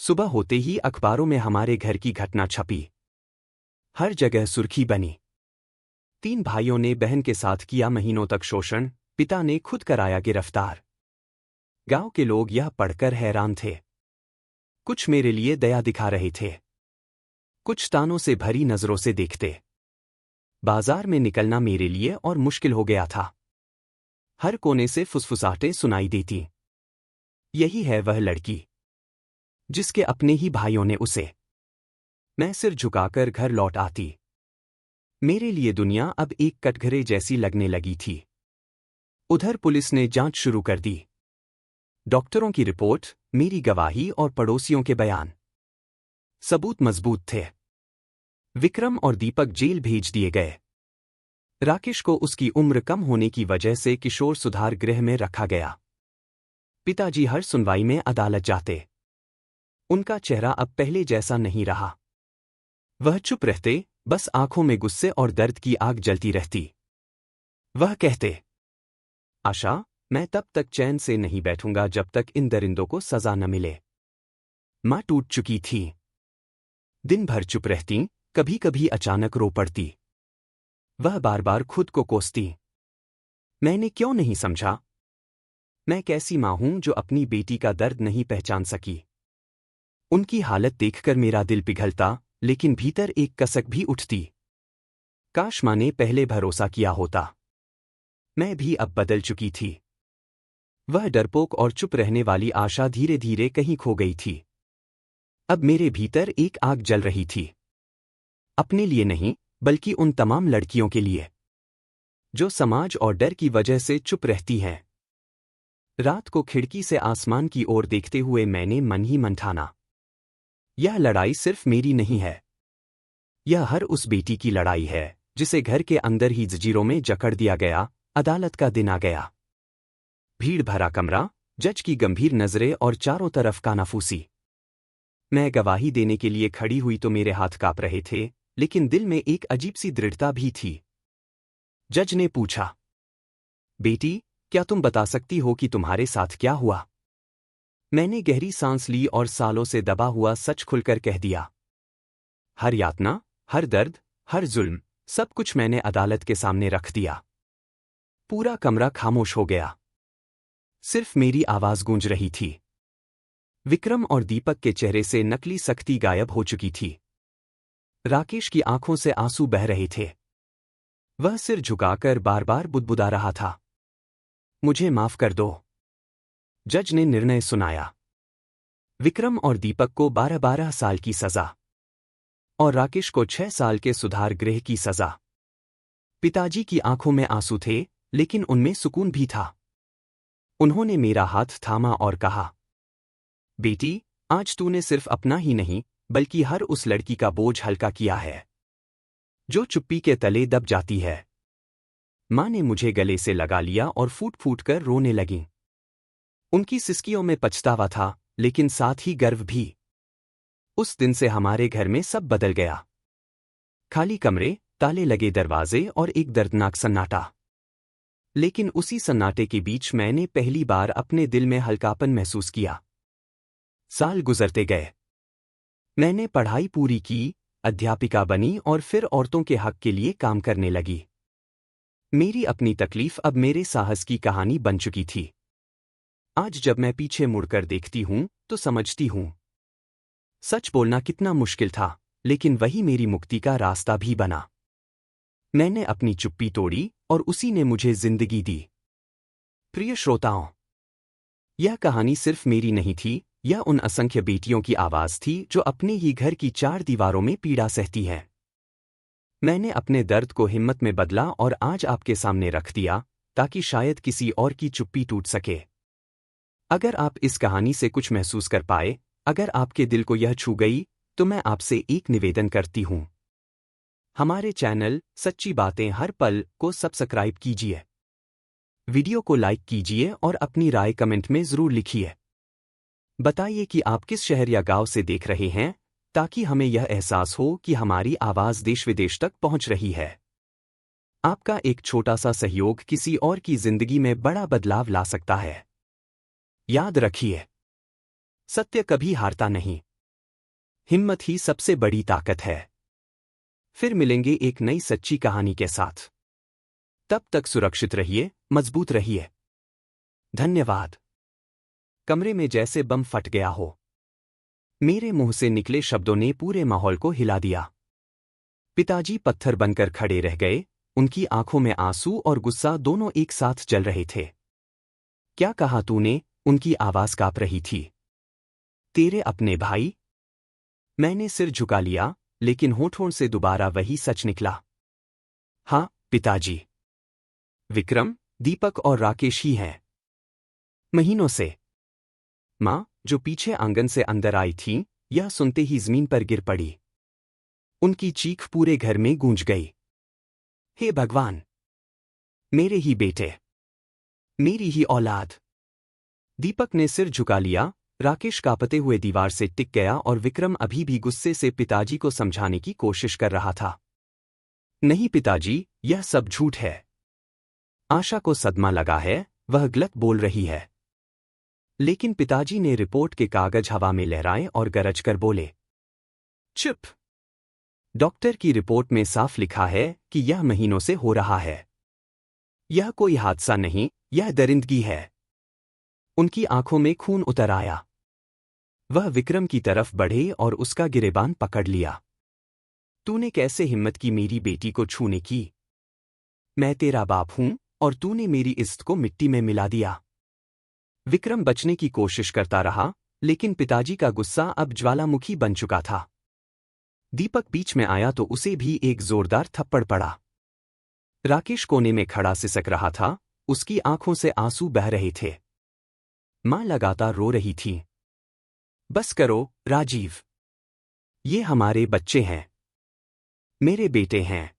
सुबह होते ही अखबारों में हमारे घर की घटना छपी। हर जगह सुर्खी बनी। 3 भाइयों ने बहन के साथ किया महीनों तक शोषण, पिता ने खुद कराया गिरफ्तार। गांव के लोग यह पढ़कर हैरान थे। कुछ मेरे लिए दया दिखा रहे थे, कुछ तानों से भरी नजरों से देखते। बाजार में निकलना मेरे लिए और मुश्किल हो गया था। हर कोने से फुसफुसाहटें सुनाई देती। यही है वह लड़की जिसके अपने ही भाइयों ने उसे। मैं सिर झुकाकर घर लौट आती। मेरे लिए दुनिया अब एक कटघरे जैसी लगने लगी थी। उधर पुलिस ने जांच शुरू कर दी। डॉक्टरों की रिपोर्ट, मेरी गवाही और पड़ोसियों के बयान, सबूत मजबूत थे। विक्रम और दीपक जेल भेज दिए गए। राकेश को उसकी उम्र कम होने की वजह से किशोर सुधार गृह में रखा गया। पिताजी हर सुनवाई में अदालत जाते। उनका चेहरा अब पहले जैसा नहीं रहा। वह चुप रहते, बस आंखों में गुस्से और दर्द की आग जलती रहती। वह कहते, आशा, मैं तब तक चैन से नहीं बैठूंगा जब तक इन दरिंदों को सजा न मिले। मां टूट चुकी थी। दिन भर चुप रहती, कभी कभी अचानक रो पड़ती। वह बार बार खुद को कोसती, मैंने क्यों नहीं समझा? मैं कैसी मां हूं जो अपनी बेटी का दर्द नहीं पहचान सकी? उनकी हालत देखकर मेरा दिल पिघलता, लेकिन भीतर एक कसक भी उठती। काश मां ने पहले भरोसा किया होता। मैं भी अब बदल चुकी थी। वह डरपोक और चुप रहने वाली आशा धीरे धीरे कहीं खो गई थी। अब मेरे भीतर एक आग जल रही थी। अपने लिए नहीं, बल्कि उन तमाम लड़कियों के लिए जो समाज और डर की वजह से चुप रहती हैं। रात को खिड़की से आसमान की ओर देखते हुए मैंने मन ही मन ठाना, यह लड़ाई सिर्फ मेरी नहीं है। यह हर उस बेटी की लड़ाई है जिसे घर के अंदर ही जंजीरों में जकड़ दिया गया। अदालत का दिन आ गया। भीड़ भरा कमरा, जज की गंभीर नजरें और चारों तरफ कानाफूसी। मैं गवाही देने के लिए खड़ी हुई तो मेरे हाथ कांप रहे थे, लेकिन दिल में एक अजीब सी दृढ़ता भी थी। जज ने पूछा, बेटी, क्या तुम बता सकती हो कि तुम्हारे साथ क्या हुआ? मैंने गहरी सांस ली और सालों से दबा हुआ सच खुलकर कह दिया। हर यातना, हर दर्द, हर जुल्म, सब कुछ मैंने अदालत के सामने रख दिया। पूरा कमरा खामोश हो गया। सिर्फ मेरी आवाज गूंज रही थी। विक्रम और दीपक के चेहरे से नकली सख्ती गायब हो चुकी थी। राकेश की आंखों से आंसू बह रहे थे। वह सिर झुकाकर बार बार बुदबुदा रहा था, मुझे माफ कर दो। जज ने निर्णय सुनाया। विक्रम और दीपक को 12-12 साल की सजा और राकेश को 6 साल के सुधार गृह की सजा। पिताजी की आंखों में आंसू थे, लेकिन उनमें सुकून भी था। उन्होंने मेरा हाथ थामा और कहा, बेटी, आज तूने सिर्फ अपना ही नहीं, बल्कि हर उस लड़की का बोझ हल्का किया है जो चुप्पी के तले दब जाती है। मां ने मुझे गले से लगा लिया और फूट फूट कर रोने लगी। उनकी सिसकियों में पछतावा था, लेकिन साथ ही गर्व भी। उस दिन से हमारे घर में सब बदल गया। खाली कमरे, ताले लगे दरवाजे और एक दर्दनाक सन्नाटा। लेकिन उसी सन्नाटे के बीच मैंने पहली बार अपने दिल में हल्कापन महसूस किया। साल गुजरते गए। मैंने पढ़ाई पूरी की, अध्यापिका बनी और फिर औरतों के हक के लिए काम करने लगी। मेरी अपनी तकलीफ अब मेरे साहस की कहानी बन चुकी थी। आज जब मैं पीछे मुड़कर देखती हूं तो समझती हूं, सच बोलना कितना मुश्किल था, लेकिन वही मेरी मुक्ति का रास्ता भी बना। मैंने अपनी चुप्पी तोड़ी और उसी ने मुझे जिंदगी दी। प्रिय श्रोताओं, यह कहानी सिर्फ मेरी नहीं थी, यह उन असंख्य बेटियों की आवाज थी जो अपने ही घर की 4 दीवारों में पीड़ा सहती हैं। मैंने अपने दर्द को हिम्मत में बदला और आज आपके सामने रख दिया, ताकि शायद किसी और की चुप्पी टूट सके। अगर आप इस कहानी से कुछ महसूस कर पाए, अगर आपके दिल को यह छू गई, तो मैं आपसे एक निवेदन करती हूं। हमारे चैनल सच्ची बातें हर पल को सब्सक्राइब कीजिए। वीडियो को लाइक कीजिए और अपनी राय कमेंट में जरूर लिखिए। बताइए कि आप किस शहर या गांव से देख रहे हैं, ताकि हमें यह एहसास हो कि हमारी आवाज देश विदेश तक पहुंच रही है। आपका एक छोटा सा सहयोग किसी और की जिंदगी में बड़ा बदलाव ला सकता है। याद रखिए, सत्य कभी हारता नहीं। हिम्मत ही सबसे बड़ी ताकत है। फिर मिलेंगे एक नई सच्ची कहानी के साथ। तब तक सुरक्षित रहिए, मजबूत रहिए। धन्यवाद। कमरे में जैसे बम फट गया हो। मेरे मुंह से निकले शब्दों ने पूरे माहौल को हिला दिया। पिताजी पत्थर बनकर खड़े रह गए, उनकी आंखों में आंसू और गुस्सा दोनों एक साथ जल रहे थे। क्या कहा तूने? उनकी आवाज कांप रही थी। तेरे अपने भाई? मैंने सिर झुका लिया, लेकिन होठों से दोबारा वही सच निकला। हाँ, पिताजी। विक्रम, दीपक और राकेश ही हैं। महीनों से। माँ, जो पीछे आंगन से अंदर आई थी, यह सुनते ही जमीन पर गिर पड़ी। उनकी चीख पूरे घर में गूंज गई। हे भगवान! मेरे ही बेटे, मेरी ही औलाद। दीपक ने सिर झुका लिया, राकेश कांपते हुए दीवार से टिक गया और विक्रम अभी भी गुस्से से पिताजी को समझाने की कोशिश कर रहा था। नहीं पिताजी, यह सब झूठ है। आशा को सदमा लगा है, वह गलत बोल रही है। लेकिन पिताजी ने रिपोर्ट के कागज हवा में लहराए और गरज कर बोले, चुप। डॉक्टर की रिपोर्ट में साफ लिखा है कि यह महीनों से हो रहा है। यह कोई हादसा नहीं, यह दरिंदगी है। उनकी आंखों में खून उतर आया। वह विक्रम की तरफ बढ़े और उसका गिरेबान पकड़ लिया। तूने कैसे हिम्मत की मेरी बेटी को छूने की? मैं तेरा बाप हूं और तूने मेरी इज्जत को मिट्टी में मिला दिया। विक्रम बचने की कोशिश करता रहा, लेकिन पिताजी का गुस्सा अब ज्वालामुखी बन चुका था। दीपक बीच में आया तो उसे भी एक जोरदार थप्पड़ पड़ा। राकेश कोने में खड़ा सिसक रहा था, उसकी आंखों से आंसू बह रहे थे। मां लगातार रो रही थी। बस करो, राजीव। ये हमारे बच्चे हैं। मेरे बेटे हैं।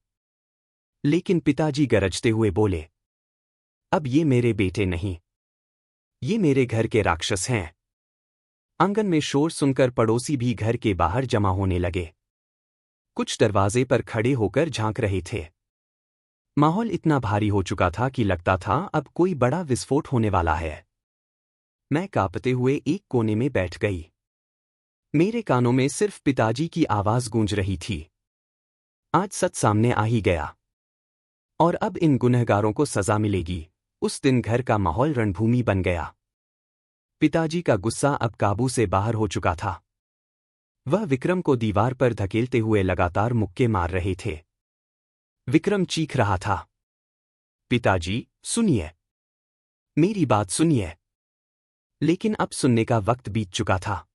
लेकिन पिताजी गरजते हुए बोले, अब ये मेरे बेटे नहीं। ये मेरे घर के राक्षस हैं। आंगन में शोर सुनकर पड़ोसी भी घर के बाहर जमा होने लगे। कुछ दरवाजे पर खड़े होकर झांक रहे थे। माहौल इतना भारी हो चुका था कि लगता था अब कोई बड़ा विस्फोट होने वाला है। मैं कांपते हुए एक कोने में बैठ गई। मेरे कानों में सिर्फ पिताजी की आवाज गूंज रही थी। आज सच सामने आ ही गया। और अब इन गुनहगारों को सजा मिलेगी। उस दिन घर का माहौल रणभूमि बन गया। पिताजी का गुस्सा अब काबू से बाहर हो चुका था। वह विक्रम को दीवार पर धकेलते हुए लगातार मुक्के मार रहे थे। विक्रम चीख रहा था, पिताजी, सुनिए। मेरी बात सुनिए। लेकिन अब सुनने का वक्त बीत चुका था।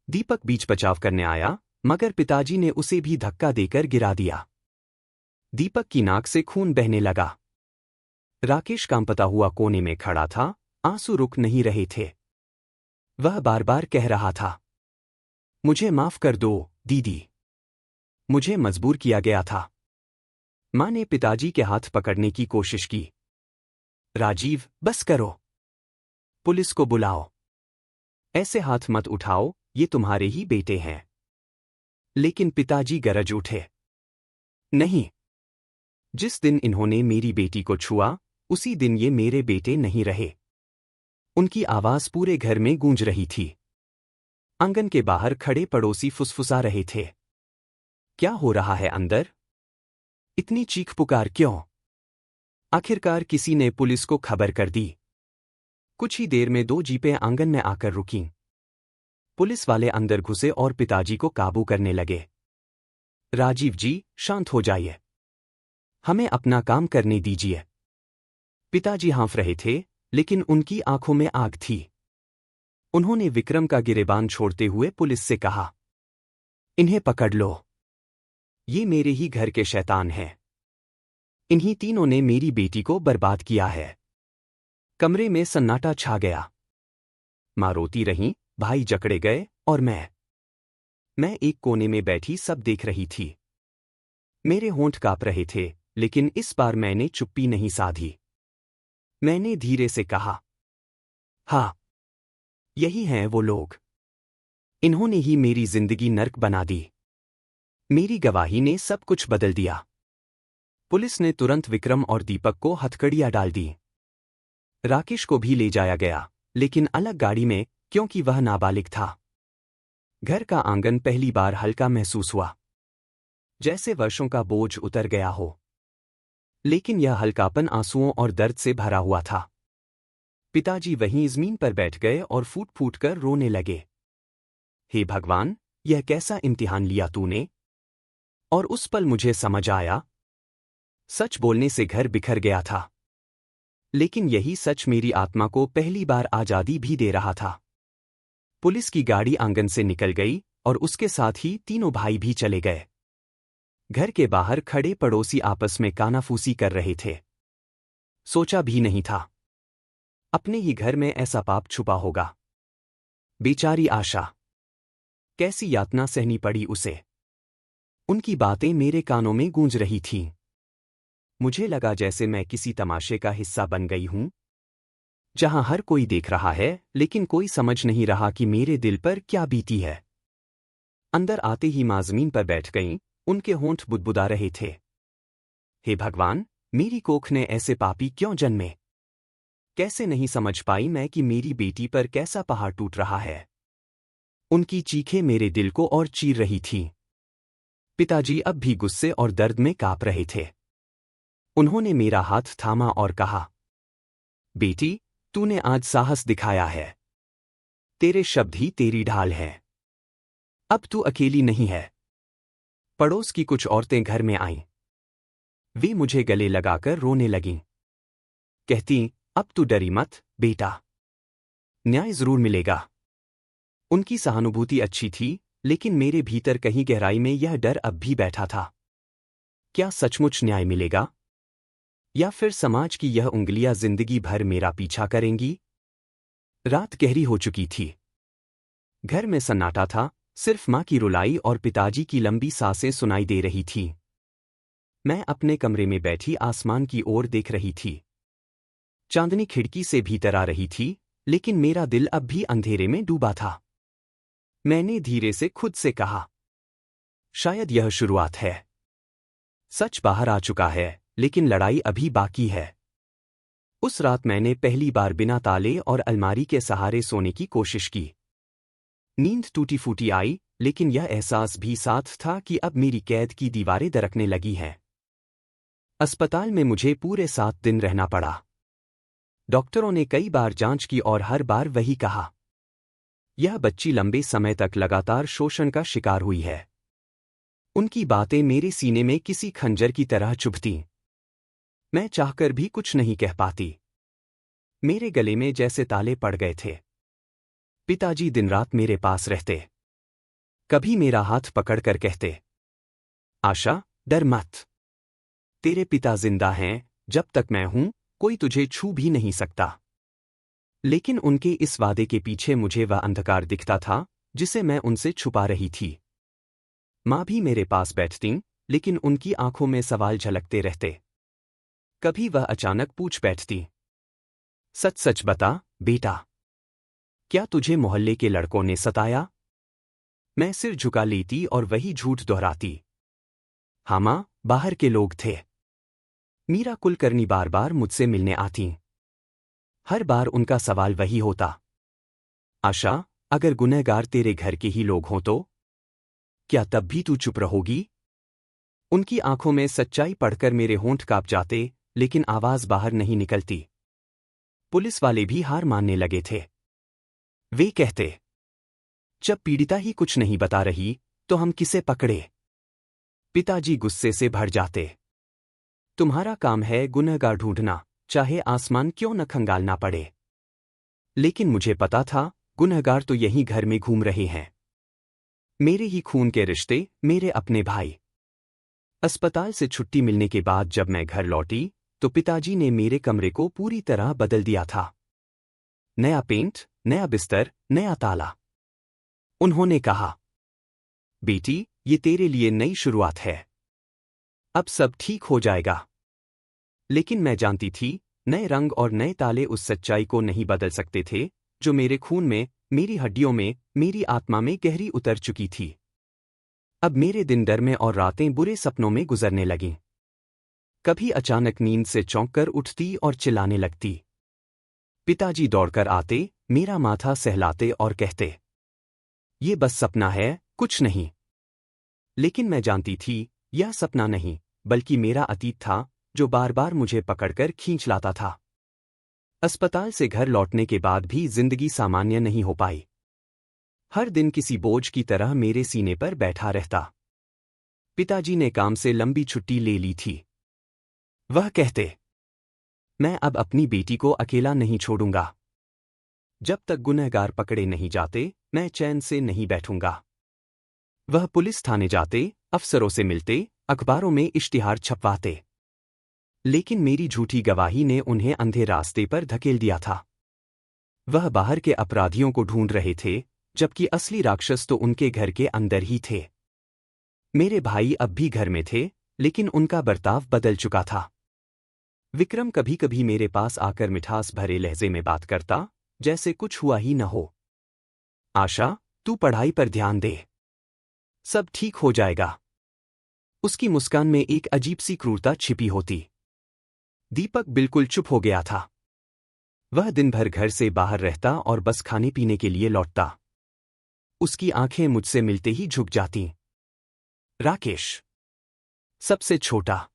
दीपक बीच बचाव करने आया, मगर पिताजी ने उसे भी धक्का देकर गिरा दिया। दीपक की नाक से खून बहने लगा। राकेश कांपता हुआ कोने में खड़ा था, आंसू रुक नहीं रहे थे। वह बार बार कह रहा था, मुझे माफ कर दो, दीदी। मुझे मजबूर किया गया था। मां ने पिताजी के हाथ पकड़ने की कोशिश की। राजीव, बस करो। पुलिस को बुलाओ। ऐसे हाथ मत उठाओ, ये तुम्हारे ही बेटे हैं। लेकिन पिताजी गरज उठे, नहीं। जिस दिन इन्होंने मेरी बेटी को छुआ, उसी दिन ये मेरे बेटे नहीं रहे। उनकी आवाज पूरे घर में गूंज रही थी। आंगन के बाहर खड़े पड़ोसी फुसफुसा रहे थे। क्या हो रहा है अंदर? इतनी चीख पुकार क्यों? आखिरकार किसी ने पुलिस को खबर कर दी। कुछ ही देर में 2 जीपें आंगन में आकर रुकीं। पुलिस वाले अंदर घुसे और पिताजी को काबू करने लगे। राजीव जी, शांत हो जाइए। हमें अपना काम करने दीजिए। पिताजी हाँफ रहे थे, लेकिन उनकी आंखों में आग थी। उन्होंने विक्रम का गिरेबान छोड़ते हुए पुलिस से कहा, इन्हें पकड़ लो। ये मेरे ही घर के शैतान हैं। इन्हीं तीनों ने मेरी बेटी को बर्बाद किया है। कमरे में सन्नाटा छा गया। मां रोती रहीं, भाई जकड़े गए और मैं एक कोने में बैठी सब देख रही थी। मेरे होंठ कांप रहे थे, लेकिन इस बार मैंने चुप्पी नहीं साधी। मैंने धीरे से कहा, हाँ, यही हैं वो लोग। इन्होंने ही मेरी जिंदगी नर्क बना दी। मेरी गवाही ने सब कुछ बदल दिया। पुलिस ने तुरंत विक्रम और दीपक को हथकड़ियां डाल दी। राकेश को भी ले जाया गया, लेकिन अलग गाड़ी में, क्योंकि वह नाबालिग था। घर का आंगन पहली बार हल्का महसूस हुआ, जैसे वर्षों का बोझ उतर गया हो। लेकिन यह हल्कापन आंसुओं और दर्द से भरा हुआ था। पिताजी वहीं जमीन पर बैठ गए और फूट फूट कर रोने लगे। हे भगवान, यह कैसा इम्तिहान लिया तूने? और उस पल मुझे समझ आया, सच बोलने से घर बिखर गया था, लेकिन यही सच मेरी आत्मा को पहली बार आजादी भी दे रहा था। पुलिस की गाड़ी आंगन से निकल गई और उसके साथ ही तीनों भाई भी चले गए। घर के बाहर खड़े पड़ोसी आपस में कानाफूसी कर रहे थे। सोचा भी नहीं था अपने ही घर में ऐसा पाप छुपा होगा। बेचारी आशा, कैसी यातना सहनी पड़ी उसे। उनकी बातें मेरे कानों में गूंज रही थीं। मुझे लगा जैसे मैं किसी तमाशे का हिस्सा बन गई हूं, जहां हर कोई देख रहा है लेकिन कोई समझ नहीं रहा कि मेरे दिल पर क्या बीती है। अंदर आते ही मां जमीन पर बैठ गईं, उनके होंठ बुदबुदा रहे थे। हे भगवान, मेरी कोख ने ऐसे पापी क्यों जन्मे? कैसे नहीं समझ पाई मैं कि मेरी बेटी पर कैसा पहाड़ टूट रहा है। उनकी चीखें मेरे दिल को और चीर रही थीं। पिताजी अब भी गुस्से और दर्द में कांप रहे थे। उन्होंने मेरा हाथ थामा और कहा, बेटी, तूने आज साहस दिखाया है। तेरे शब्द ही तेरी ढाल है। अब तू अकेली नहीं है। पड़ोस की कुछ औरतें घर में आईं। वे मुझे गले लगाकर रोने लगीं। कहती, अब तू डरी मत बेटा, न्याय जरूर मिलेगा। उनकी सहानुभूति अच्छी थी, लेकिन मेरे भीतर कहीं गहराई में यह डर अब भी बैठा था। क्या सचमुच न्याय मिलेगा? या फिर समाज की यह उंगलियां जिंदगी भर मेरा पीछा करेंगी? रात गहरी हो चुकी थी। घर में सन्नाटा था, सिर्फ मां की रुलाई और पिताजी की लंबी सांसें सुनाई दे रही थीं। मैं अपने कमरे में बैठी आसमान की ओर देख रही थी। चांदनी खिड़की से भीतर आ रही थी, लेकिन मेरा दिल अब भी अंधेरे में डूबा था। मैंने धीरे से खुद से कहा, शायद यह शुरुआत है। सच बाहर आ चुका है, लेकिन लड़ाई अभी बाकी है। उस रात मैंने पहली बार बिना ताले और अलमारी के सहारे सोने की कोशिश की। नींद टूटी फूटी आई, लेकिन यह एहसास भी साथ था कि अब मेरी कैद की दीवारें दरकने लगी हैं। अस्पताल में मुझे पूरे 7 दिन रहना पड़ा। डॉक्टरों ने कई बार जांच की और हर बार वही कहा, यह बच्ची लंबे समय तक लगातार शोषण का शिकार हुई है। उनकी बातें मेरे सीने में किसी खंजर की तरह चुभतीं। मैं चाहकर भी कुछ नहीं कह पाती। मेरे गले में जैसे ताले पड़ गए थे। पिताजी दिन रात मेरे पास रहते। कभी मेरा हाथ पकड़कर कहते, आशा, डर मत। तेरे पिता जिंदा हैं, जब तक मैं हूं, कोई तुझे छू भी नहीं सकता। लेकिन उनके इस वादे के पीछे मुझे वह अंधकार दिखता था, जिसे मैं उनसे छुपा रही थी। मां भी मेरे पास बैठतीं, लेकिन उनकी आंखों में सवाल झलकते रहते। कभी वह अचानक पूछ बैठती, सच सच बता, बेटा, क्या तुझे मोहल्ले के लड़कों ने सताया? मैं सिर झुका लेती और वही झूठ दोहराती, हाँ मां, बाहर के लोग थे। मीरा कुलकर्णी बार बार मुझसे मिलने आतीं। हर बार उनका सवाल वही होता, आशा, अगर गुनहगार तेरे घर के ही लोग हों तो क्या तब भी तू चुप रहोगी? उनकी आंखों में सच्चाई पढ़कर मेरे होंठ कांप जाते, लेकिन आवाज बाहर नहीं निकलती। पुलिस वाले भी हार मानने लगे थे। वे कहते, जब पीड़िता ही कुछ नहीं बता रही, तो हम किसे पकड़े? पिताजी गुस्से से भर जाते। तुम्हारा काम है गुनहगार ढूंढना, चाहे आसमान क्यों न खंगालना पड़े। लेकिन मुझे पता था, गुनहगार तो यहीं घर में घूम रहे हैं। मेरे ही खून के रिश्ते, मेरे अपने भाई। अस्पताल से छुट्टी मिलने के बाद जब मैं घर लौटी, तो पिताजी ने मेरे कमरे को पूरी तरह बदल दिया था। नया पेंट, नया बिस्तर, नया ताला। उन्होंने कहा, बेटी, ये तेरे लिए नई शुरुआत है। अब सब ठीक हो जाएगा। लेकिन मैं जानती थी, नए रंग और नए ताले उस सच्चाई को नहीं बदल सकते थे, जो मेरे खून में, मेरी हड्डियों में, मेरी आत्मा में गहरी उतर चुकी थी। अब मेरे दिन डर में और रातें बुरे सपनों में गुजरने लगीं। कभी अचानक नींद से चौंक कर उठती और चिल्लाने लगती। पिताजी दौड़कर आते, मेरा माथा सहलाते और कहते, ये बस सपना है, कुछ नहीं। लेकिन मैं जानती थी, यह सपना नहीं, बल्कि मेरा अतीत था, जो बार बार मुझे पकड़कर खींच लाता था। अस्पताल से घर लौटने के बाद भी जिंदगी सामान्य नहीं हो पाई। हर दिन किसी बोझ की तरह मेरे सीने पर बैठा रहता। पिताजी ने काम से लंबी छुट्टी ले ली थी। वह कहते, मैं अब अपनी बेटी को अकेला नहीं छोड़ूंगा। जब तक गुनहगार पकड़े नहीं जाते, मैं चैन से नहीं बैठूंगा। वह पुलिस थाने जाते, अफसरों से मिलते, अखबारों में इश्तिहार छपवाते। लेकिन मेरी झूठी गवाही ने उन्हें अंधे रास्ते पर धकेल दिया था। वह बाहर के अपराधियों को ढूंढ रहे थे, जबकि असली राक्षस तो उनके घर के अंदर ही थे। मेरे भाई अब भी घर में थे, लेकिन उनका बर्ताव बदल चुका था। विक्रम कभी कभी मेरे पास आकर मिठास भरे लहजे में बात करता, जैसे कुछ हुआ ही न हो। आशा, तू पढ़ाई पर ध्यान दे। सब ठीक हो जाएगा। उसकी मुस्कान में एक अजीब सी क्रूरता छिपी होती। दीपक बिल्कुल चुप हो गया था। वह दिन भर घर से बाहर रहता और बस खाने पीने के लिए लौटता। उसकी आंखें मुझसे मिलते ही झुक जातीं। राकेश, सबसे छोटा।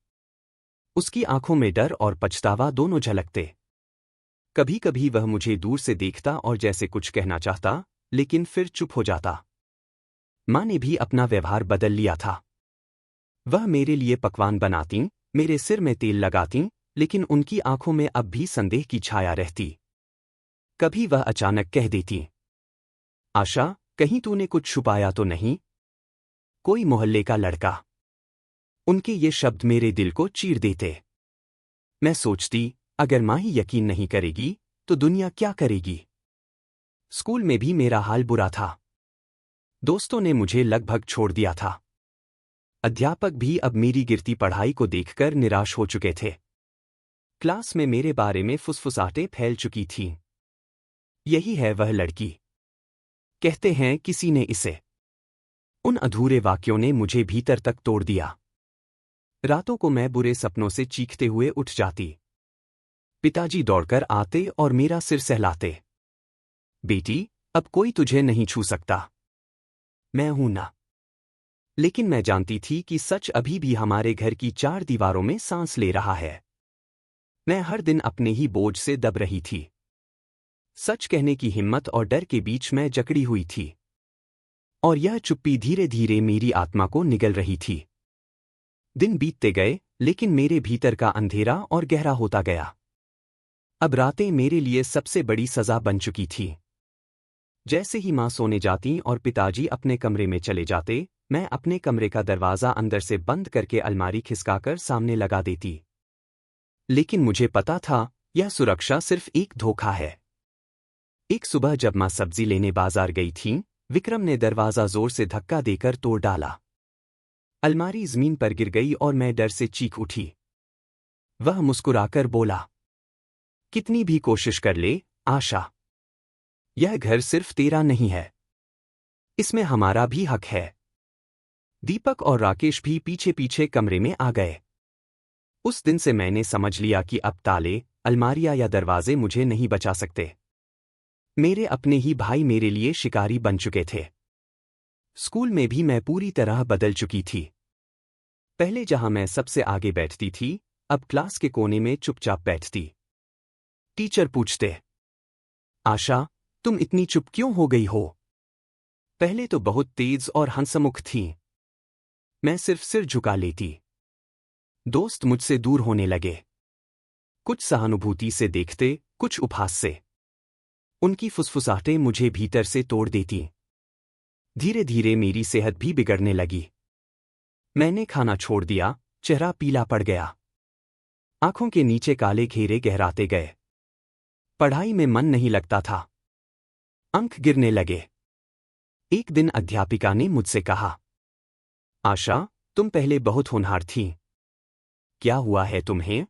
उसकी आंखों में डर और पछतावा दोनों झलकते। कभी कभी वह मुझे दूर से देखता और जैसे कुछ कहना चाहता, लेकिन फिर चुप हो जाता। माँ ने भी अपना व्यवहार बदल लिया था। वह मेरे लिए पकवान बनातीं, मेरे सिर में तेल लगातीं, लेकिन उनकी आंखों में अब भी संदेह की छाया रहती। कभी वह अचानक कह देती, आशा, कहीं तूने कुछ छुपाया तो नहीं? कोई मोहल्ले का लड़का। उनके ये शब्द मेरे दिल को चीर देते। मैं सोचती, अगर माँ ही यकीन नहीं करेगी, तो दुनिया क्या करेगी? स्कूल में भी मेरा हाल बुरा था। दोस्तों ने मुझे लगभग छोड़ दिया था। अध्यापक भी अब मेरी गिरती पढ़ाई को देखकर निराश हो चुके थे। क्लास में मेरे बारे में फुसफुसाहटें फैल चुकी थीं। यही है वह लड़की। कहते हैं किसी ने इसे। उन अधूरे वाक्यों ने मुझे भीतर तक तोड़ दिया। रातों को मैं बुरे सपनों से चीखते हुए उठ जाती। पिताजी दौड़कर आते और मेरा सिर सहलाते। बेटी, अब कोई तुझे नहीं छू सकता। मैं हूं ना। लेकिन मैं जानती थी कि सच अभी भी हमारे घर की चार दीवारों में सांस ले रहा है। मैं हर दिन अपने ही बोझ से दब रही थी। सच कहने की हिम्मत और डर के बीच मैं जकड़ी हुई थी। और यह चुप्पी धीरे धीरे मेरी आत्मा को निगल रही थी। दिन बीतते गए, लेकिन मेरे भीतर का अंधेरा और गहरा होता गया। अब रातें मेरे लिए सबसे बड़ी सजा बन चुकी थी। जैसे ही माँ सोने जाती और पिताजी अपने कमरे में चले जाते, मैं अपने कमरे का दरवाज़ा अंदर से बंद करके अलमारी खिसकाकर सामने लगा देती। लेकिन मुझे पता था, यह सुरक्षा सिर्फ एक धोखा है। एक सुबह जब माँ सब्जी लेने बाजार गई थीं, विक्रम ने दरवाज़ा जोर से धक्का देकर तोड़ डाला। अलमारी जमीन पर गिर गई और मैं डर से चीख उठी। वह मुस्कुराकर बोला, कितनी भी कोशिश कर ले, आशा। यह घर सिर्फ तेरा नहीं है। इसमें हमारा भी हक है। दीपक और राकेश भी पीछे पीछे कमरे में आ गए। उस दिन से मैंने समझ लिया कि अब ताले, अलमारियां या दरवाजे मुझे नहीं बचा सकते। मेरे अपने ही भाई मेरे लिए शिकारी बन चुके थे। स्कूल में भी मैं पूरी तरह बदल चुकी थी। पहले जहां मैं सबसे आगे बैठती थी, अब क्लास के कोने में चुपचाप बैठती। टीचर पूछते, आशा, तुम इतनी चुप क्यों हो गई हो? पहले तो बहुत तेज और हंसमुख थी। मैं सिर्फ सिर झुका लेती। दोस्त मुझसे दूर होने लगे। कुछ सहानुभूति से देखते, कुछ उपहास से। उनकी फुसफुसाहटें मुझे भीतर से तोड़ देती। धीरे धीरे मेरी सेहत भी बिगड़ने लगी। मैंने खाना छोड़ दिया, चेहरा पीला पड़ गया। आंखों के नीचे काले घेरे गहराते गए। पढ़ाई में मन नहीं लगता था। अंक गिरने लगे। एक दिन अध्यापिका ने मुझसे कहा, आशा, तुम पहले बहुत होनहार थी। क्या हुआ है तुम्हें?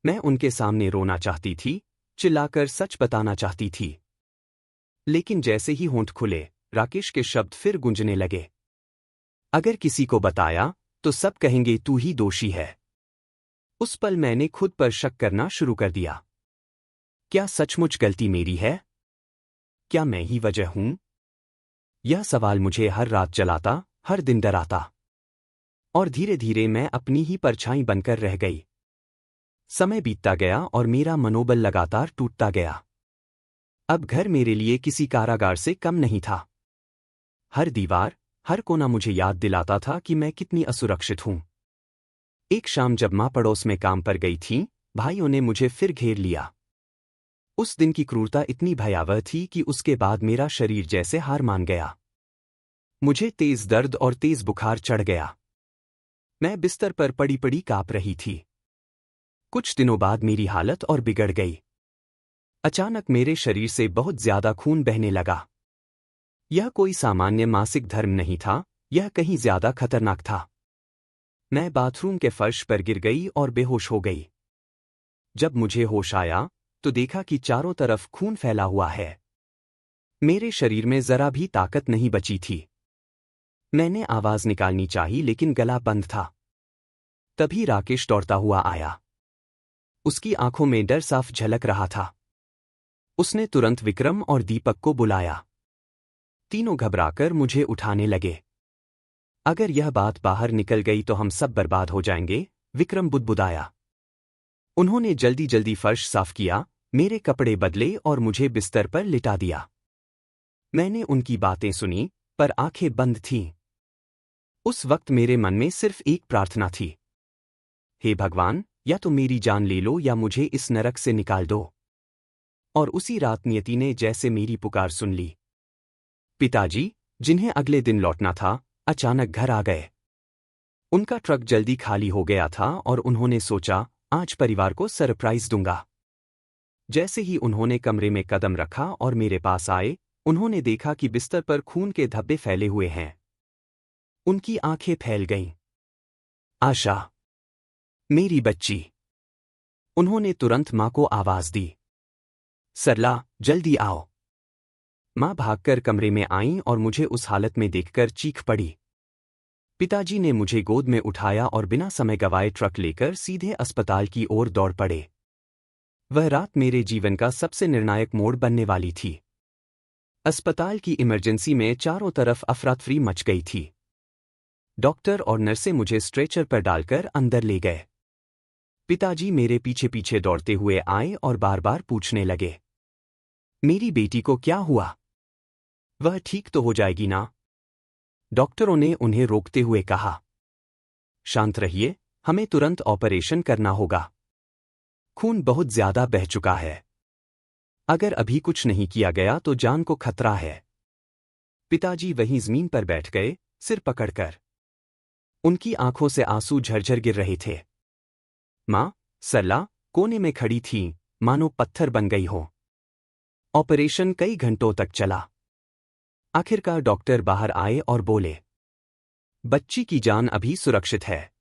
मैं उनके सामने रोना चाहती थी, चिल्लाकर सच बताना चाहती थी। लेकिन जैसे ही होंठ खुले, राकेश के शब्द फिर गूंजने लगे। अगर किसी को बताया, तो सब कहेंगे तू ही दोषी है। उस पल मैंने खुद पर शक करना शुरू कर दिया। क्या सचमुच गलती मेरी है? क्या मैं ही वजह हूं? यह सवाल मुझे हर रात जलाता, हर दिन डराता। और धीरे धीरे मैं अपनी ही परछाई बनकर रह गई। समय बीतता गया और मेरा मनोबल लगातार टूटता गया। अब घर मेरे लिए किसी कारागार से कम नहीं था। हर दीवार, हर कोना मुझे याद दिलाता था कि मैं कितनी असुरक्षित हूं। एक शाम जब मां पड़ोस में काम पर गई थीं, भाइयों ने मुझे फिर घेर लिया। उस दिन की क्रूरता इतनी भयावह थी कि उसके बाद मेरा शरीर जैसे हार मान गया। मुझे तेज दर्द और तेज बुखार चढ़ गया। मैं बिस्तर पर पड़ी पड़ी कांप रही थी। कुछ दिनों बाद मेरी हालत और बिगड़ गई। अचानक मेरे शरीर से बहुत ज्यादा खून बहने लगा। यह कोई सामान्य मासिक धर्म नहीं था, यह कहीं ज्यादा खतरनाक था। मैं बाथरूम के फर्श पर गिर गई और बेहोश हो गई। जब मुझे होश आया तो देखा कि चारों तरफ खून फैला हुआ है। मेरे शरीर में जरा भी ताकत नहीं बची थी। मैंने आवाज निकालनी चाही लेकिन गला बंद था। तभी राकेश दौड़ता हुआ आया। उसकी आंखों में डर साफ झलक रहा था। उसने तुरंत विक्रम और दीपक को बुलाया। तीनों घबराकर मुझे उठाने लगे। अगर यह बात बाहर निकल गई तो हम सब बर्बाद हो जाएंगे, विक्रम बुदबुदाया। उन्होंने जल्दी जल्दी फर्श साफ किया, मेरे कपड़े बदले और मुझे बिस्तर पर लिटा दिया। मैंने उनकी बातें सुनी, पर आंखें बंद थीं। उस वक्त मेरे मन में सिर्फ एक प्रार्थना थी। हे भगवान, या तो मेरी जान ले लो या मुझे इस नरक से निकाल दो। और उसी रात नियति ने जैसे मेरी पुकार सुन ली। पिताजी, जिन्हें अगले दिन लौटना था, अचानक घर आ गए। उनका ट्रक जल्दी खाली हो गया था और उन्होंने सोचा, आज परिवार को सरप्राइज दूंगा। जैसे ही उन्होंने कमरे में कदम रखा और मेरे पास आए, उन्होंने देखा कि बिस्तर पर खून के धब्बे फैले हुए हैं। उनकी आंखें फैल गईं। आशा, मेरी बच्ची। उन्होंने तुरंत मां को आवाज दी। सरला, जल्दी आओ। मां भागकर कमरे में आईं और मुझे उस हालत में देखकर चीख पड़ी। पिताजी ने मुझे गोद में उठाया और बिना समय गवाए ट्रक लेकर सीधे अस्पताल की ओर दौड़ पड़े। वह रात मेरे जीवन का सबसे निर्णायक मोड़ बनने वाली थी। अस्पताल की इमरजेंसी में चारों तरफ अफरा-तफरी मच गई थी। डॉक्टर और नर्सें मुझे स्ट्रेचर पर डालकर अंदर ले गए। पिताजी मेरे पीछे पीछे दौड़ते हुए आए और बार बार पूछने लगे, मेरी बेटी को क्या हुआ? वह ठीक तो हो जाएगी ना? डॉक्टरों ने उन्हें रोकते हुए कहा, शांत रहिए, हमें तुरंत ऑपरेशन करना होगा। खून बहुत ज्यादा बह चुका है। अगर अभी कुछ नहीं किया गया तो जान को खतरा है। पिताजी वहीं जमीन पर बैठ गए, सिर पकड़कर। उनकी आंखों से आंसू झरझर गिर रहे थे। मां, सरला, कोने में खड़ी थीं, मानो पत्थर बन गई हो। ऑपरेशन कई घंटों तक चला। आखिरकार डॉक्टर बाहर आए और बोले, बच्ची की जान अभी सुरक्षित है,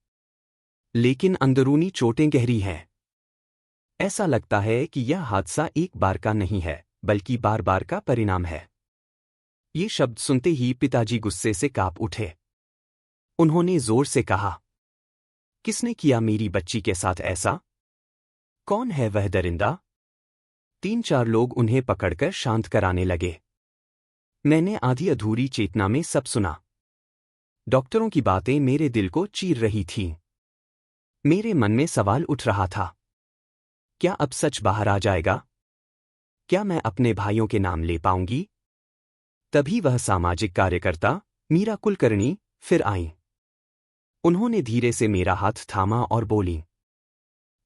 लेकिन अंदरूनी चोटें गहरी हैं। ऐसा लगता है कि यह हादसा एक बार का नहीं है, बल्कि बार बार का परिणाम है। ये शब्द सुनते ही पिताजी गुस्से से कांप उठे। उन्होंने जोर से कहा, किसने किया मेरी बच्ची के साथ ऐसा? कौन है वह दरिंदा? 3-4 लोग उन्हें पकड़कर शांत कराने लगे। मैंने आधी अधूरी चेतना में सब सुना। डॉक्टरों की बातें मेरे दिल को चीर रही थीं। मेरे मन में सवाल उठ रहा था, क्या अब सच बाहर आ जाएगा? क्या मैं अपने भाइयों के नाम ले पाऊंगी? तभी वह सामाजिक कार्यकर्ता, मीरा कुलकर्णी, फिर आईं। उन्होंने धीरे से मेरा हाथ थामा और बोली,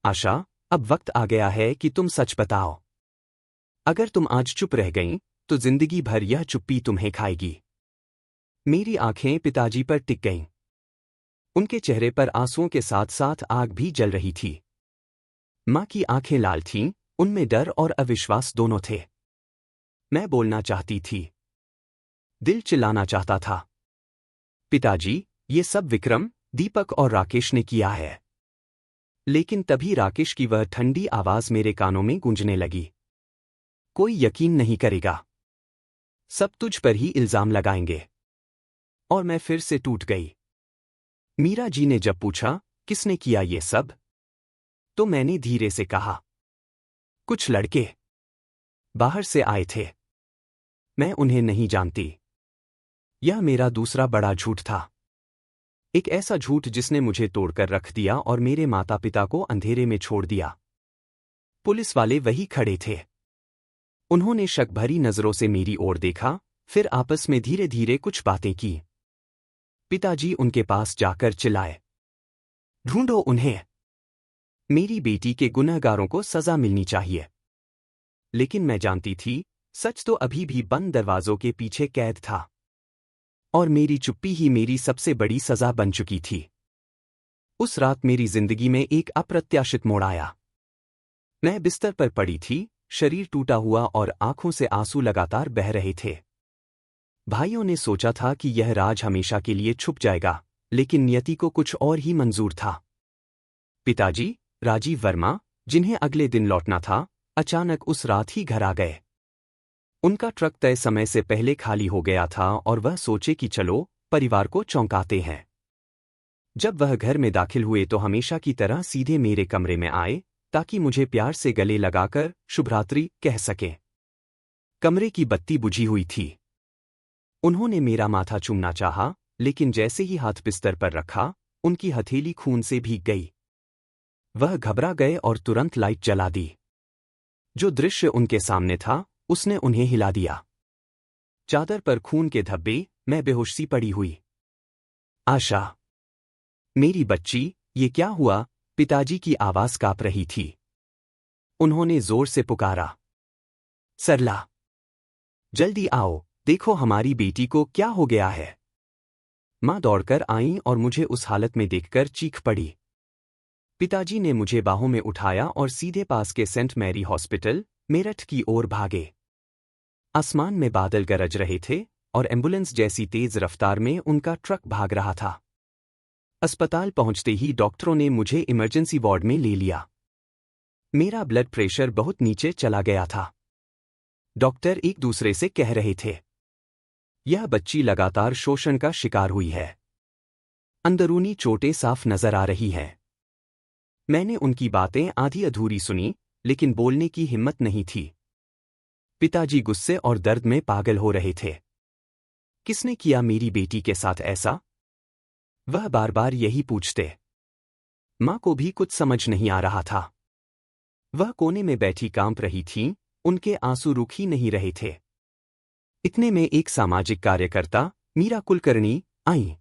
आशा, अब वक्त आ गया है कि तुम सच बताओ। अगर तुम आज चुप रह गईं, तो जिंदगी भर यह चुप्पी तुम्हें खाएगी। मेरी आंखें पिताजी पर टिक गईं। उनके चेहरे पर आंसुओं के साथ साथ आग भी जल रही थी। मां की आंखें लाल थीं, उनमें डर और अविश्वास दोनों थे। मैं बोलना चाहती थी, दिल चिल्लाना चाहता था, पिताजी, ये सब विक्रम, दीपक और राकेश ने किया है। लेकिन तभी राकेश की वह ठंडी आवाज मेरे कानों में गूंजने लगी, कोई यकीन नहीं करेगा। सब तुझ पर ही इल्जाम लगाएंगे। और मैं फिर से टूट गई। मीरा जी ने जब पूछा, किसने किया ये सब? तो मैंने धीरे से कहा, कुछ लड़के बाहर से आए थे। मैं उन्हें नहीं जानती। यह मेरा दूसरा बड़ा झूठ था। एक ऐसा झूठ जिसने मुझे तोड़कर रख दिया और मेरे माता पिता को अंधेरे में छोड़ दिया। पुलिस वाले वही खड़े थे। उन्होंने शक भरी नजरों से मेरी ओर देखा, फिर आपस में धीरे धीरे कुछ बातें की। पिताजी उनके पास जाकर चिल्लाए, ढूंढो उन्हें। मेरी बेटी के गुनहगारों को सजा मिलनी चाहिए। लेकिन मैं जानती थी, सच तो अभी भी बंद दरवाजों के पीछे कैद था। और मेरी चुप्पी ही मेरी सबसे बड़ी सजा बन चुकी थी। उस रात मेरी जिंदगी में एक अप्रत्याशित मोड़ आया। मैं बिस्तर पर पड़ी थी, शरीर टूटा हुआ और आंखों से आंसू लगातार बह रहे थे। भाइयों ने सोचा था कि यह राज हमेशा के लिए छुप जाएगा, लेकिन नियति को कुछ और ही मंजूर था। पिताजी, राजीव वर्मा, जिन्हें अगले दिन लौटना था, अचानक उस रात ही घर आ गए। उनका ट्रक तय समय से पहले खाली हो गया था और वह सोचे कि चलो, परिवार को चौंकाते हैं। जब वह घर में दाखिल हुए तो हमेशा की तरह सीधे मेरे कमरे में आए, ताकि मुझे प्यार से गले लगाकर शुभरात्रि कह सकें। कमरे की बत्ती बुझी हुई थी। उन्होंने मेरा माथा चूमना चाहा, लेकिन जैसे ही हाथ बिस्तर पर रखा, उनकी हथेली खून से भीग गई। वह घबरा गए और तुरंत लाइट जला दी। जो दृश्य उनके सामने था, उसने उन्हें हिला दिया। चादर पर खून के धब्बे, मैं बेहोश सी पड़ी हुई। आशा, मेरी बच्ची, ये क्या हुआ? पिताजी की आवाज कांप रही थी। उन्होंने जोर से पुकारा, सरला, जल्दी आओ, देखो हमारी बेटी को क्या हो गया है। मां दौड़कर आईं और मुझे उस हालत में देखकर चीख पड़ी। पिताजी ने मुझे बाहों में उठाया और सीधे पास के सेंट मैरी हॉस्पिटल, मेरठ की ओर भागे। आसमान में बादल गरज रहे थे और एम्बुलेंस जैसी तेज रफ्तार में उनका ट्रक भाग रहा था। अस्पताल पहुंचते ही डॉक्टरों ने मुझे इमरजेंसी वार्ड में ले लिया। मेरा ब्लड प्रेशर बहुत नीचे चला गया था। डॉक्टर एक दूसरे से कह रहे थे, यह बच्ची लगातार शोषण का शिकार हुई है। अंदरूनी चोटें साफ नजर आ रही हैं। मैंने उनकी बातें आधी अधूरी सुनी, लेकिन बोलने की हिम्मत नहीं थी। पिताजी गुस्से और दर्द में पागल हो रहे थे। किसने किया मेरी बेटी के साथ ऐसा? वह बार बार यही पूछते। मां को भी कुछ समझ नहीं आ रहा था। वह कोने में बैठी कांप रही थीं, उनके आंसू रुक ही नहीं रहे थे। इतने में एक सामाजिक कार्यकर्ता, मीरा कुलकर्णी, आईं।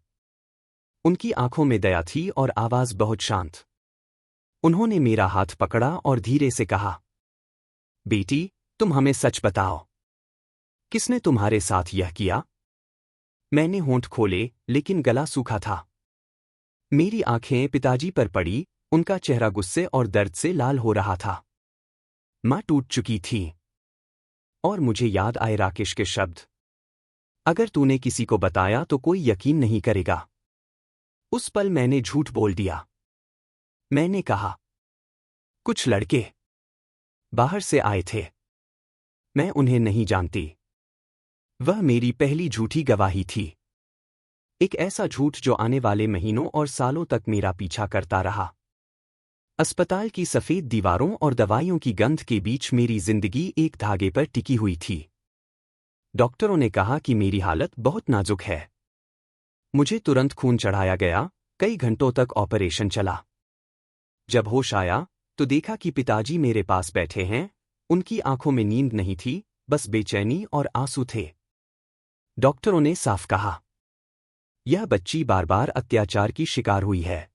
उनकी आंखों में दया थी और आवाज बहुत शांत। उन्होंने मेरा हाथ पकड़ा और धीरे से कहा, बेटी, तुम हमें सच बताओ। किसने तुम्हारे साथ यह किया? मैंने होंठ खोले, लेकिन गला सूखा था। मेरी आंखें पिताजी पर पड़ी, उनका चेहरा गुस्से और दर्द से लाल हो रहा था। मां टूट चुकी थी। और मुझे याद आए राकेश के शब्द, अगर तूने किसी को बताया तो कोई यकीन नहीं करेगा। उस पल मैंने झूठ बोल दिया। मैंने कहा, कुछ लड़के बाहर से आए थे। मैं उन्हें नहीं जानती। वह मेरी पहली झूठी गवाही थी। एक ऐसा झूठ जो आने वाले महीनों और सालों तक मेरा पीछा करता रहा। अस्पताल की सफेद दीवारों और दवाइयों की गंध के बीच मेरी जिंदगी एक धागे पर टिकी हुई थी। डॉक्टरों ने कहा कि मेरी हालत बहुत नाजुक है। मुझे तुरंत खून चढ़ाया गया, कई घंटों तक ऑपरेशन चला। जब होश आया, तो देखा कि पिताजी मेरे पास बैठे हैं। उनकी आंखों में नींद नहीं थी, बस बेचैनी और आंसू थे। डॉक्टरों ने साफ कहा, यह बच्ची बार बार अत्याचार की शिकार हुई है।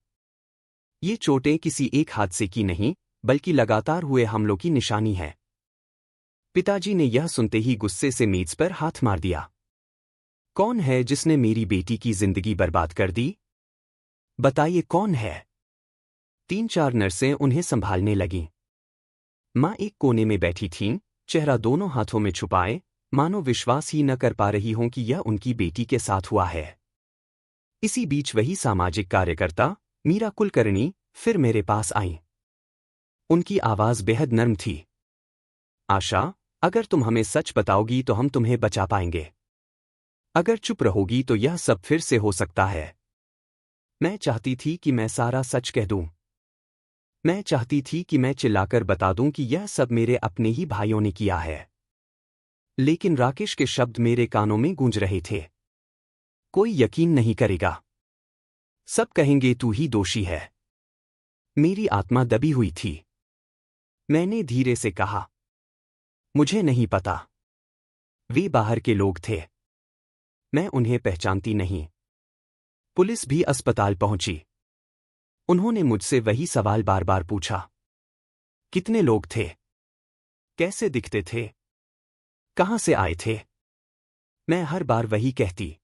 ये चोटें किसी एक हादसे की नहीं, बल्कि लगातार हुए हमलों की निशानी है। पिताजी ने यह सुनते ही गुस्से से मेज पर हाथ मार दिया। कौन है जिसने मेरी बेटी की जिंदगी बर्बाद कर दी? बताइए कौन है? 3-4 नर्सें उन्हें संभालने लगीं। मां एक कोने में बैठी थीं, चेहरा दोनों हाथों में छुपाए, मानो विश्वास ही न कर पा रही हों कि यह उनकी बेटी के साथ हुआ है। इसी बीच वही सामाजिक कार्यकर्ता, मीरा कुलकर्णी, फिर मेरे पास आईं। उनकी आवाज बेहद नर्म थी। आशा, अगर तुम हमें सच बताओगी तो हम तुम्हें बचा पाएंगे। अगर चुप रहोगी तो यह सब फिर से हो सकता है। मैं चाहती थी कि मैं सारा सच कह दूं। मैं चाहती थी कि मैं चिल्लाकर बता दूं कि यह सब मेरे अपने ही भाइयों ने किया है। लेकिन राकेश के शब्द मेरे कानों में गूंज रहे थे। कोई यकीन नहीं करेगा। सब कहेंगे तू ही दोषी है। मेरी आत्मा दबी हुई थी। मैंने धीरे से कहा, मुझे नहीं पता। वे बाहर के लोग थे। मैं उन्हें पहचानती नहीं। पुलिस भी अस्पताल पहुंची। उन्होंने मुझसे वही सवाल बार बार पूछा। कितने लोग थे? कैसे दिखते थे? कहां से आए थे? मैं हर बार वही कहती,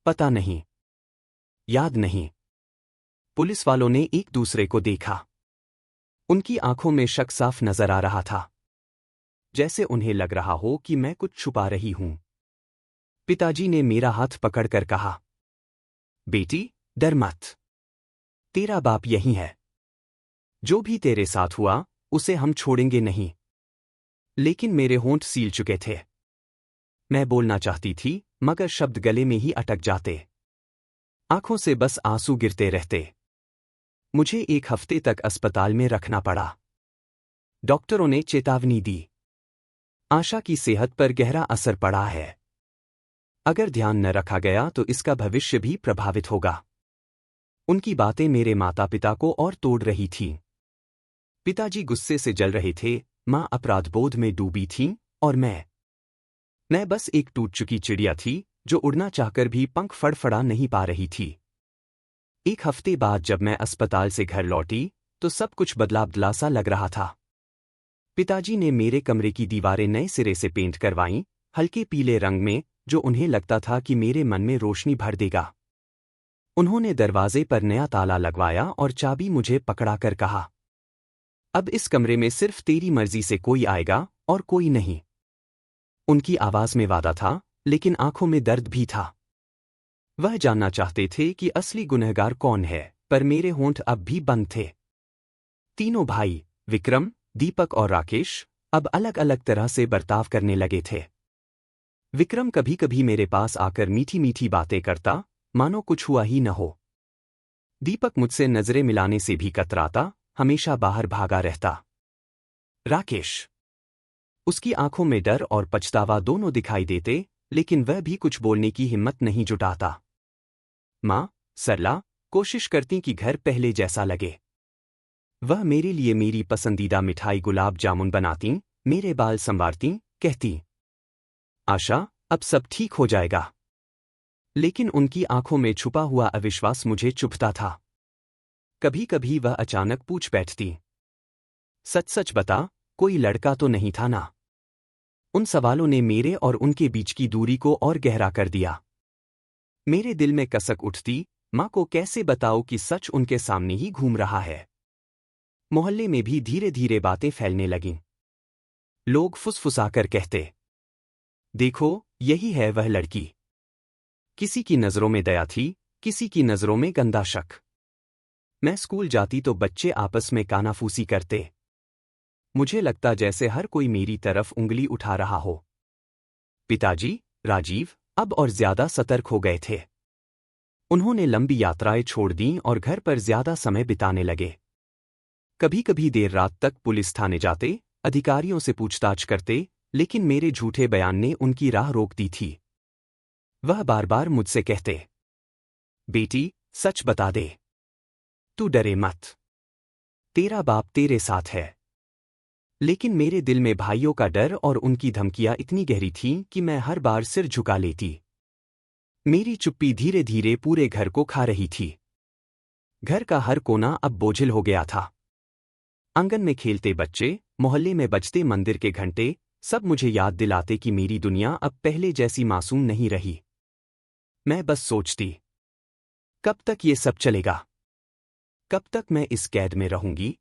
पता नहीं, याद नहीं। पुलिस वालों ने एक दूसरे को देखा। उनकी आंखों में शक साफ नजर आ रहा था, जैसे उन्हें लग रहा हो कि मैं कुछ छुपा रही हूं। पिताजी ने मेरा हाथ पकड़कर कहा, बेटी, डर मत। तेरा बाप यही है। जो भी तेरे साथ हुआ उसे हम छोड़ेंगे नहीं। लेकिन मेरे होंठ सील चुके थे। मैं बोलना चाहती थी, मगर शब्द गले में ही अटक जाते। आंखों से बस आंसू गिरते रहते। मुझे 1 हफ्ते तक अस्पताल में रखना पड़ा। डॉक्टरों ने चेतावनी दी, आशा की सेहत पर गहरा असर पड़ा है। अगर ध्यान न रखा गया तो इसका भविष्य भी प्रभावित होगा। उनकी बातें मेरे माता पिता को और तोड़ रही थीं। पिताजी गुस्से से जल रहे थे, मां अपराधबोध में डूबी थीं, और मैं बस एक टूट चुकी चिड़िया थी जो उड़ना चाहकर भी पंख फड़फड़ा नहीं पा रही थी। 1 हफ्ते बाद जब मैं अस्पताल से घर लौटी तो सब कुछ बदला सा लग रहा था। पिताजी ने मेरे कमरे की दीवारें नए सिरे से पेंट करवाईं, हल्के पीले रंग में, जो उन्हें लगता था कि मेरे मन में रोशनी भर देगा। उन्होंने दरवाजे पर नया ताला लगवाया और चाबी मुझे पकड़ाकर कहा, अब इस कमरे में सिर्फ तेरी मर्जी से कोई आएगा और कोई नहीं। उनकी आवाज में वादा था, लेकिन आंखों में दर्द भी था। वह जानना चाहते थे कि असली गुनहगार कौन है, पर मेरे होंठ अब भी बंद थे। तीनों भाई, विक्रम, दीपक और राकेश, अब अलग अलग तरह से बर्ताव करने लगे थे। विक्रम कभी कभी मेरे पास आकर मीठी मीठी बातें करता, मानो कुछ हुआ ही न हो। दीपक मुझसे नजरें मिलाने से भी कतराता, हमेशा बाहर भागा रहता। राकेश, उसकी आंखों में डर और पछतावा दोनों दिखाई देते, लेकिन वह भी कुछ बोलने की हिम्मत नहीं जुटाता। मां, सरला, कोशिश करती कि घर पहले जैसा लगे। वह मेरे लिए मेरी पसंदीदा मिठाई गुलाब जामुन बनातीं, मेरे बाल संवारतीं, कहती, आशा, अब सब ठीक हो जाएगा। लेकिन उनकी आंखों में छुपा हुआ अविश्वास मुझे चुभता था। कभी कभी वह अचानक पूछ बैठती, सच सच बता, कोई लड़का तो नहीं था ना? उन सवालों ने मेरे और उनके बीच की दूरी को और गहरा कर दिया। मेरे दिल में कसक उठती, मां को कैसे बताओ कि सच उनके सामने ही घूम रहा है। मोहल्ले में भी धीरे धीरे बातें फैलने लगीं। लोग फुसफुसाकर कहते, देखो, यही है वह लड़की। किसी की नजरों में दया थी, किसी की नजरों में गंदा शक। मैं स्कूल जाती तो बच्चे आपस में कानाफूसी करते। मुझे लगता जैसे हर कोई मेरी तरफ उंगली उठा रहा हो। पिताजी, राजीव, अब और ज्यादा सतर्क हो गए थे। उन्होंने लंबी यात्राएं छोड़ दीं और घर पर ज्यादा समय बिताने लगे। कभी कभी देर रात तक पुलिस थाने जाते, अधिकारियों से पूछताछ करते, लेकिन मेरे झूठे बयान ने उनकी राह रोक दी थी। वह बार बार मुझसे कहते, बेटी, सच बता दे। तू डरे मत। तेरा बाप तेरे साथ है। लेकिन मेरे दिल में भाइयों का डर और उनकी धमकियां इतनी गहरी थीं कि मैं हर बार सिर झुका लेती। मेरी चुप्पी धीरे धीरे पूरे घर को खा रही थी। घर का हर कोना अब बोझिल हो गया था। आंगन में खेलते बच्चे, मोहल्ले में बजते मंदिर के घंटे, सब मुझे याद दिलाते कि मेरी दुनिया अब पहले जैसी मासूम नहीं रही। मैं बस सोचती, कब तक ये सब चलेगा? कब तक मैं इस कैद में रहूंगी?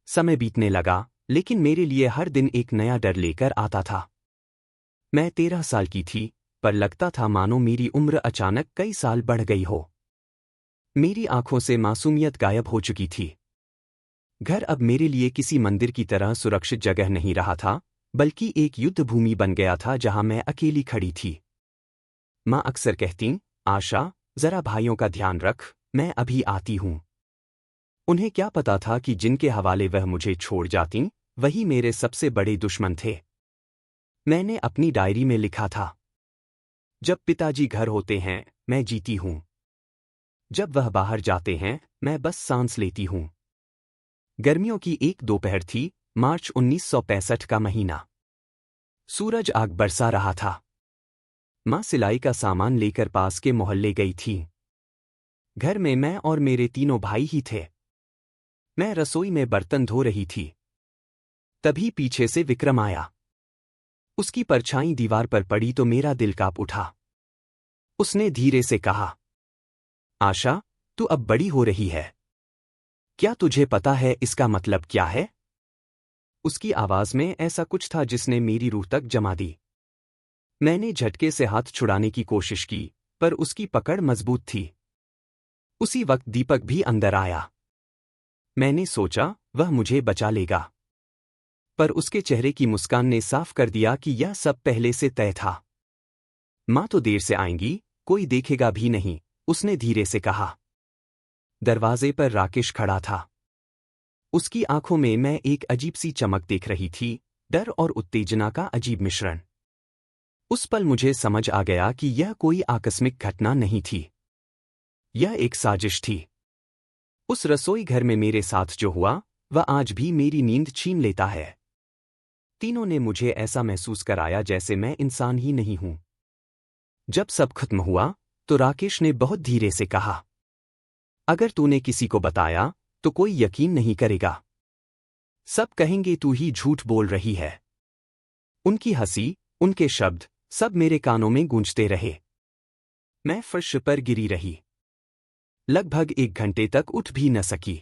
समय बीतने लगा, लेकिन मेरे लिए हर दिन एक नया डर लेकर आता था। मैं 13 साल की थी, पर लगता था मानो मेरी उम्र अचानक कई साल बढ़ गई हो। मेरी आंखों से मासूमियत गायब हो चुकी थी। घर अब मेरे लिए किसी मंदिर की तरह सुरक्षित जगह नहीं रहा था, बल्कि एक युद्ध भूमि बन गया था जहां मैं अकेली खड़ी थी। मां अक्सर कहतीं, आशा, जरा भाइयों का ध्यान रख, मैं अभी आती हूं। उन्हें क्या पता था कि जिनके हवाले वह मुझे छोड़ जातीं, वही मेरे सबसे बड़े दुश्मन थे। मैंने अपनी डायरी में लिखा था, जब पिताजी घर होते हैं मैं जीती हूं। जब वह बाहर जाते हैं मैं बस सांस लेती हूं। गर्मियों की एक दोपहर थी, मार्च 1965 का महीना। सूरज आग बरसा रहा था। माँ सिलाई का सामान लेकर पास के मोहल्ले गई थी। घर में मैं और मेरे तीनों भाई ही थे। मैं रसोई में बर्तन धो रही थी। तभी पीछे से विक्रम आया। उसकी परछाई दीवार पर पड़ी तो मेरा दिल कांप उठा। उसने धीरे से कहा, आशा, तू अब बड़ी हो रही है। क्या तुझे पता है इसका मतलब क्या है? उसकी आवाज में ऐसा कुछ था जिसने मेरी रूह तक जमा दी। मैंने झटके से हाथ छुड़ाने की कोशिश की, पर उसकी पकड़ मजबूत थी। उसी वक्त दीपक भी अंदर आया। मैंने सोचा वह मुझे बचा लेगा, पर उसके चेहरे की मुस्कान ने साफ कर दिया कि यह सब पहले से तय था। माँ तो देर से आएंगी, कोई देखेगा भी नहीं, उसने धीरे से कहा। दरवाजे पर राकेश खड़ा था। उसकी आंखों में मैं एक अजीब सी चमक देख रही थी, डर और उत्तेजना का अजीब मिश्रण। उस पल मुझे समझ आ गया कि यह कोई आकस्मिक घटना नहीं थी। यह एक साजिश थी। उस रसोई घर में मेरे साथ जो हुआ, वह आज भी मेरी नींद छीन लेता है। तीनों ने मुझे ऐसा महसूस कराया जैसे मैं इंसान ही नहीं हूं। जब सब खत्म हुआ, तो राकेश ने बहुत धीरे से कहा, अगर तूने किसी को बताया, तो कोई यकीन नहीं करेगा। सब कहेंगे तू ही झूठ बोल रही है। उनकी हंसी, उनके शब्द, सब मेरे कानों में गूंजते रहे। मैं फर्श पर गिरी रही। लगभग 1 घंटे तक उठ भी न सकी।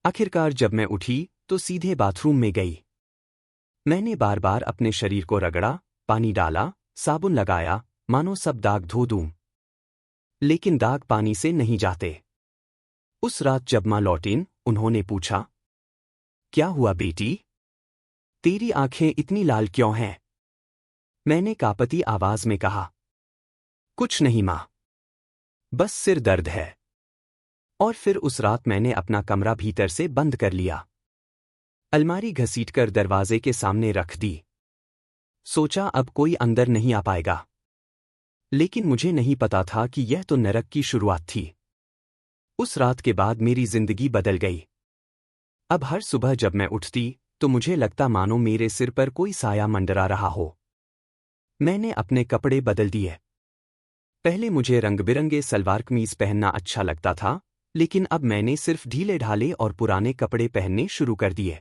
आखिरकार जब मैं उठी, तो सीधे बाथरूम में गई। मैंने बार बार अपने शरीर को रगड़ा, पानी डाला, साबुन लगाया, मानो सब दाग धो दूं। लेकिन दाग पानी से नहीं जाते। उस रात जब माँ लौटीं, उन्होंने पूछा, क्या हुआ बेटी? तेरी आंखें इतनी लाल क्यों हैं? मैंने कांपती आवाज में कहा, कुछ नहीं माँ, बस सिर दर्द है। और फिर उस रात मैंने अपना कमरा भीतर से बंद कर लिया। अलमारी घसीटकर दरवाजे के सामने रख दी। सोचा अब कोई अंदर नहीं आ पाएगा। लेकिन मुझे नहीं पता था कि यह तो नरक की शुरुआत थी। उस रात के बाद मेरी जिंदगी बदल गई। अब हर सुबह जब मैं उठती, तो मुझे लगता मानो मेरे सिर पर कोई साया मंडरा रहा हो। मैंने अपने कपड़े बदल दिए। पहले मुझे रंग बिरंगे सलवार कमीज पहनना अच्छा लगता था, लेकिन अब मैंने सिर्फ ढीले ढाले और पुराने कपड़े पहनने शुरू कर दिए।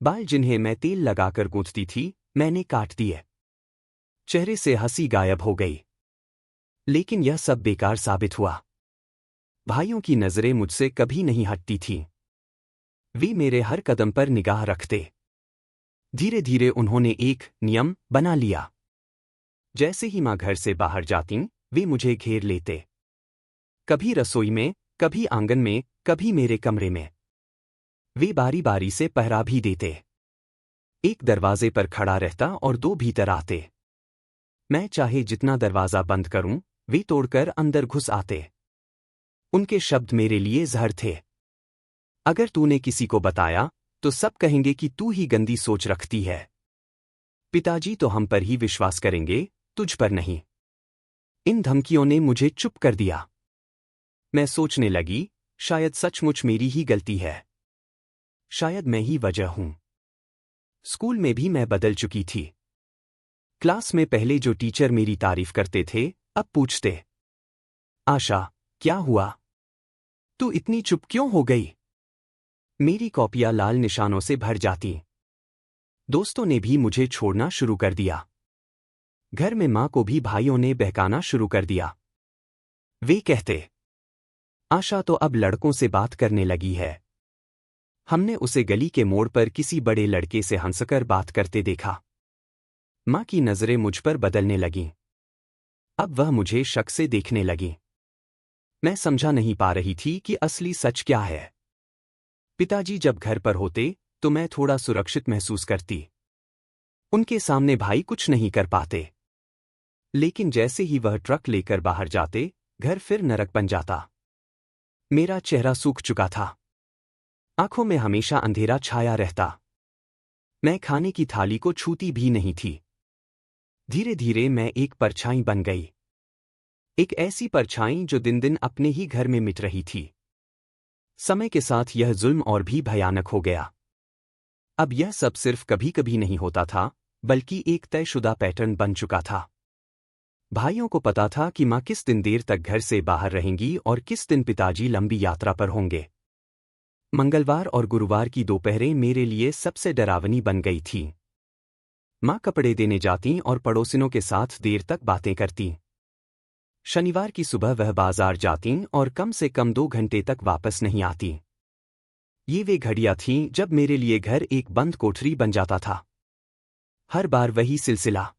बाल जिन्हें मैं तेल लगाकर गूंथती थी, मैंने काट दिए। चेहरे से हंसी गायब हो गई। लेकिन यह सब बेकार साबित हुआ। भाइयों की नजरें मुझसे कभी नहीं हटती थीं। वे मेरे हर कदम पर निगाह रखते। धीरे धीरे उन्होंने एक नियम बना लिया। जैसे ही माँ घर से बाहर जातीं, वे मुझे घेर लेते। कभी रसोई में, कभी आंगन में, कभी मेरे कमरे में। वे बारी बारी से पहरा भी देते। एक दरवाजे पर खड़ा रहता और 2 भीतर आते। मैं चाहे जितना दरवाजा बंद करूं, वे तोड़कर अंदर घुस आते। उनके शब्द मेरे लिए जहर थे। अगर तूने किसी को बताया, तो सब कहेंगे कि तू ही गंदी सोच रखती है। पिताजी तो हम पर ही विश्वास करेंगे, तुझ पर नहीं। इन धमकियों ने मुझे चुप कर दिया। मैं सोचने लगी, शायद सचमुच मेरी ही गलती है। शायद मैं ही वजह हूं। स्कूल में भी मैं बदल चुकी थी। क्लास में पहले जो टीचर मेरी तारीफ करते थे, अब पूछते, आशा, क्या हुआ? तू इतनी चुप क्यों हो गई? मेरी कॉपियां लाल निशानों से भर जाती। दोस्तों ने भी मुझे छोड़ना शुरू कर दिया। घर में माँ को भी भाइयों ने बहकाना शुरू कर दिया। वे कहते, आशा तो अब लड़कों से बात करने लगी है। हमने उसे गली के मोड़ पर किसी बड़े लड़के से हंसकर बात करते देखा। माँ की नजरें मुझ पर बदलने लगीं। अब वह मुझे शक से देखने लगीं। मैं समझा नहीं पा रही थी कि असली सच क्या है। पिताजी जब घर पर होते, तो मैं थोड़ा सुरक्षित महसूस करती। उनके सामने भाई कुछ नहीं कर पाते। लेकिन जैसे ही वह ट्रक लेकर बाहर जाते, घर फिर नरक बन जाता। मेरा चेहरा सूख चुका था। आंखों में हमेशा अंधेरा छाया रहता। मैं खाने की थाली को छूती भी नहीं थी। धीरे धीरे मैं एक परछाई बन गई। एक ऐसी परछाई जो दिन दिन अपने ही घर में मिट रही थी। समय के साथ यह जुल्म और भी भयानक हो गया। अब यह सब सिर्फ कभी कभी नहीं होता था, बल्कि एक तयशुदा पैटर्न बन चुका था। भाइयों को पता था कि माँ किस दिन देर तक घर से बाहर रहेंगी और किस दिन पिताजी लंबी यात्रा पर होंगे। मंगलवार और गुरुवार की दोपहरें मेरे लिए सबसे डरावनी बन गई थीं। माँ कपड़े देने जातीं और पड़ोसिनों के साथ देर तक बातें करतीं। शनिवार की सुबह वह बाजार जातीं और कम से कम 2 घंटे तक वापस नहीं आतीं। ये वे घड़ियां थीं जब मेरे लिए घर एक बंद कोठरी बन जाता था। हर बार वही सिलसिला।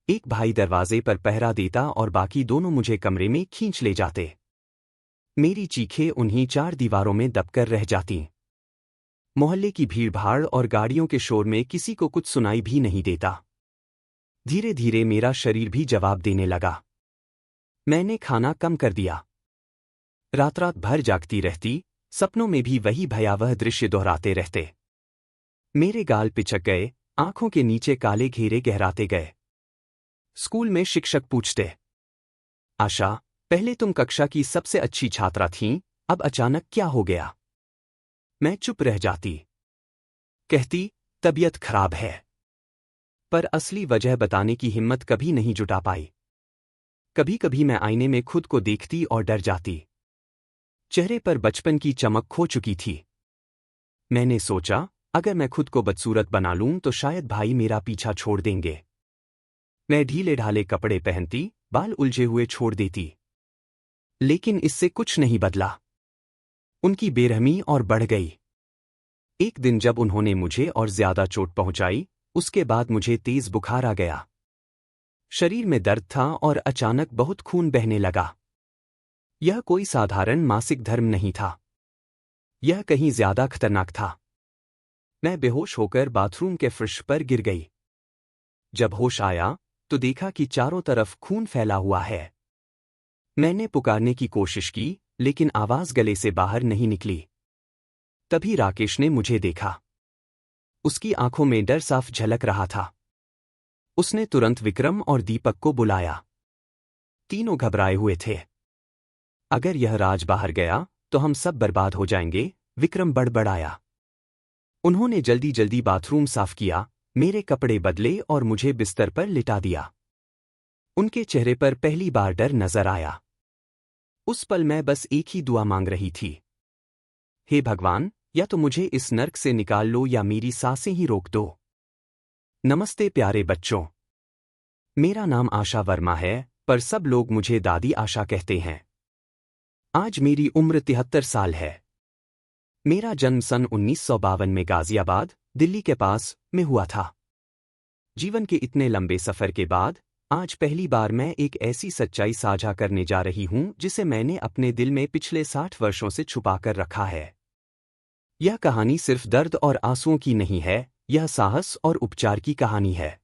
एक भाई दरवाजे पर पहरा देता और बाकी दोनों मुझे कमरे में खींच ले जाते। मेरी चीखें उन्हीं 4 दीवारों में दबकर रह जातीं। मोहल्ले की भीड़भाड़ और गाड़ियों के शोर में किसी को कुछ सुनाई भी नहीं देता। धीरे धीरे मेरा शरीर भी जवाब देने लगा। मैंने खाना कम कर दिया। रात रात भर जागती रहती, सपनों में भी वही भयावह दृश्य दोहराते रहते। मेरे गाल पिचक गए, आंखों के नीचे काले घेरे गहराते गए। स्कूल में शिक्षक पूछते, आशा, पहले तुम कक्षा की सबसे अच्छी छात्रा थीं, अब अचानक क्या हो गया? मैं चुप रह जाती। कहती, तबीयत खराब है। पर असली वजह बताने की हिम्मत कभी नहीं जुटा पाई। कभी कभी मैं आईने में खुद को देखती और डर जाती। चेहरे पर बचपन की चमक खो चुकी थी। मैंने सोचा, अगर मैं खुद को बदसूरत बना लूं तो शायद भाई मेरा पीछा छोड़ देंगे। मैं ढीले ढाले कपड़े पहनती, बाल उलझे हुए छोड़ देती। लेकिन इससे कुछ नहीं बदला। उनकी बेरहमी और बढ़ गई। एक दिन जब उन्होंने मुझे और ज्यादा चोट पहुंचाई, उसके बाद मुझे तेज बुखार आ गया। शरीर में दर्द था और अचानक बहुत खून बहने लगा। यह कोई साधारण मासिक धर्म नहीं था। यह कहीं ज्यादा खतरनाक था। मैं बेहोश होकर बाथरूम के फर्श पर गिर गई। जब होश आया तो देखा कि चारों तरफ खून फैला हुआ है। मैंने पुकारने की कोशिश की, लेकिन आवाज गले से बाहर नहीं निकली। तभी राकेश ने मुझे देखा। उसकी आंखों में डर साफ झलक रहा था। उसने तुरंत विक्रम और दीपक को बुलाया। तीनों घबराए हुए थे। अगर यह राज बाहर गया तो हम सब बर्बाद हो जाएंगे, विक्रम बड़बड़ाया। उन्होंने जल्दी जल्दी बाथरूम साफ किया, मेरे कपड़े बदले और मुझे बिस्तर पर लिटा दिया। उनके चेहरे पर पहली बार डर नजर आया। उस पल मैं बस एक ही दुआ मांग रही थी। हे भगवान, या तो मुझे इस नर्क से निकाल लो या मेरी सांसें ही रोक दो। नमस्ते प्यारे बच्चों। मेरा नाम आशा वर्मा है, पर सब लोग मुझे दादी आशा कहते हैं। आज मेरी उम्र 73 साल है। मेरा जन्म सन 1952 में गाजियाबाद, दिल्ली के पास में हुआ था। जीवन के इतने लंबे सफर के बाद आज पहली बार मैं एक ऐसी सच्चाई साझा करने जा रही हूं जिसे मैंने अपने दिल में पिछले 60 वर्षों से छुपा कर रखा है। यह कहानी सिर्फ दर्द और आंसुओं की नहीं है, यह साहस और उपचार की कहानी है।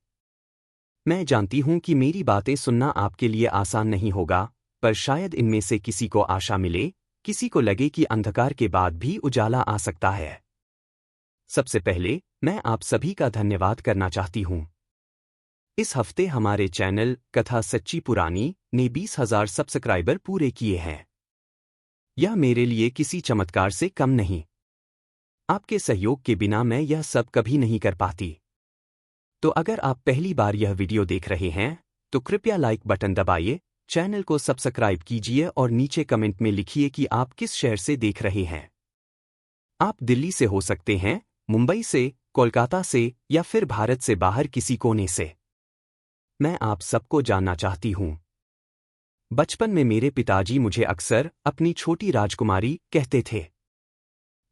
मैं जानती हूं कि मेरी बातें सुनना आपके लिए आसान नहीं होगा, पर शायद इनमें से किसी को आशा मिले, किसी को लगे कि अंधकार के बाद भी उजाला आ सकता है। सबसे पहले मैं आप सभी का धन्यवाद करना चाहती हूं। इस हफ्ते हमारे चैनल कथा सच्ची पुरानी ने 20,000 सब्सक्राइबर पूरे किए हैं। यह मेरे लिए किसी चमत्कार से कम नहीं। आपके सहयोग के बिना मैं यह सब कभी नहीं कर पाती। तो अगर आप पहली बार यह वीडियो देख रहे हैं तो कृपया लाइक बटन दबाइए, चैनल को सब्सक्राइब कीजिए और नीचे कमेंट में लिखिए कि आप किस शहर से देख रहे हैं। आप दिल्ली से हो सकते हैं, मुंबई से, कोलकाता से या फिर भारत से बाहर किसी कोने से। मैं आप सबको जानना चाहती हूं। बचपन में मेरे पिताजी मुझे अक्सर अपनी छोटी राजकुमारी कहते थे।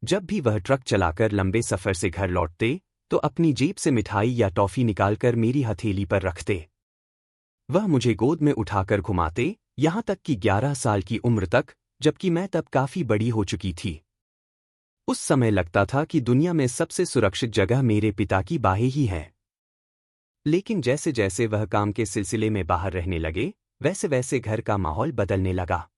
जब भी वह ट्रक चलाकर लंबे सफर से घर लौटते तो अपनी जेब से मिठाई या टॉफी निकालकर मेरी हथेली पर रखते। वह मुझे गोद में उठाकर घुमाते, यहां तक कि 11 साल की उम्र तक, जबकि मैं तब काफी बड़ी हो चुकी थी। उस समय लगता था कि दुनिया में सबसे सुरक्षित जगह मेरे पिता की बाहें ही हैं। लेकिन जैसे जैसे वह काम के सिलसिले में बाहर रहने लगे, वैसे वैसे घर का माहौल बदलने लगा।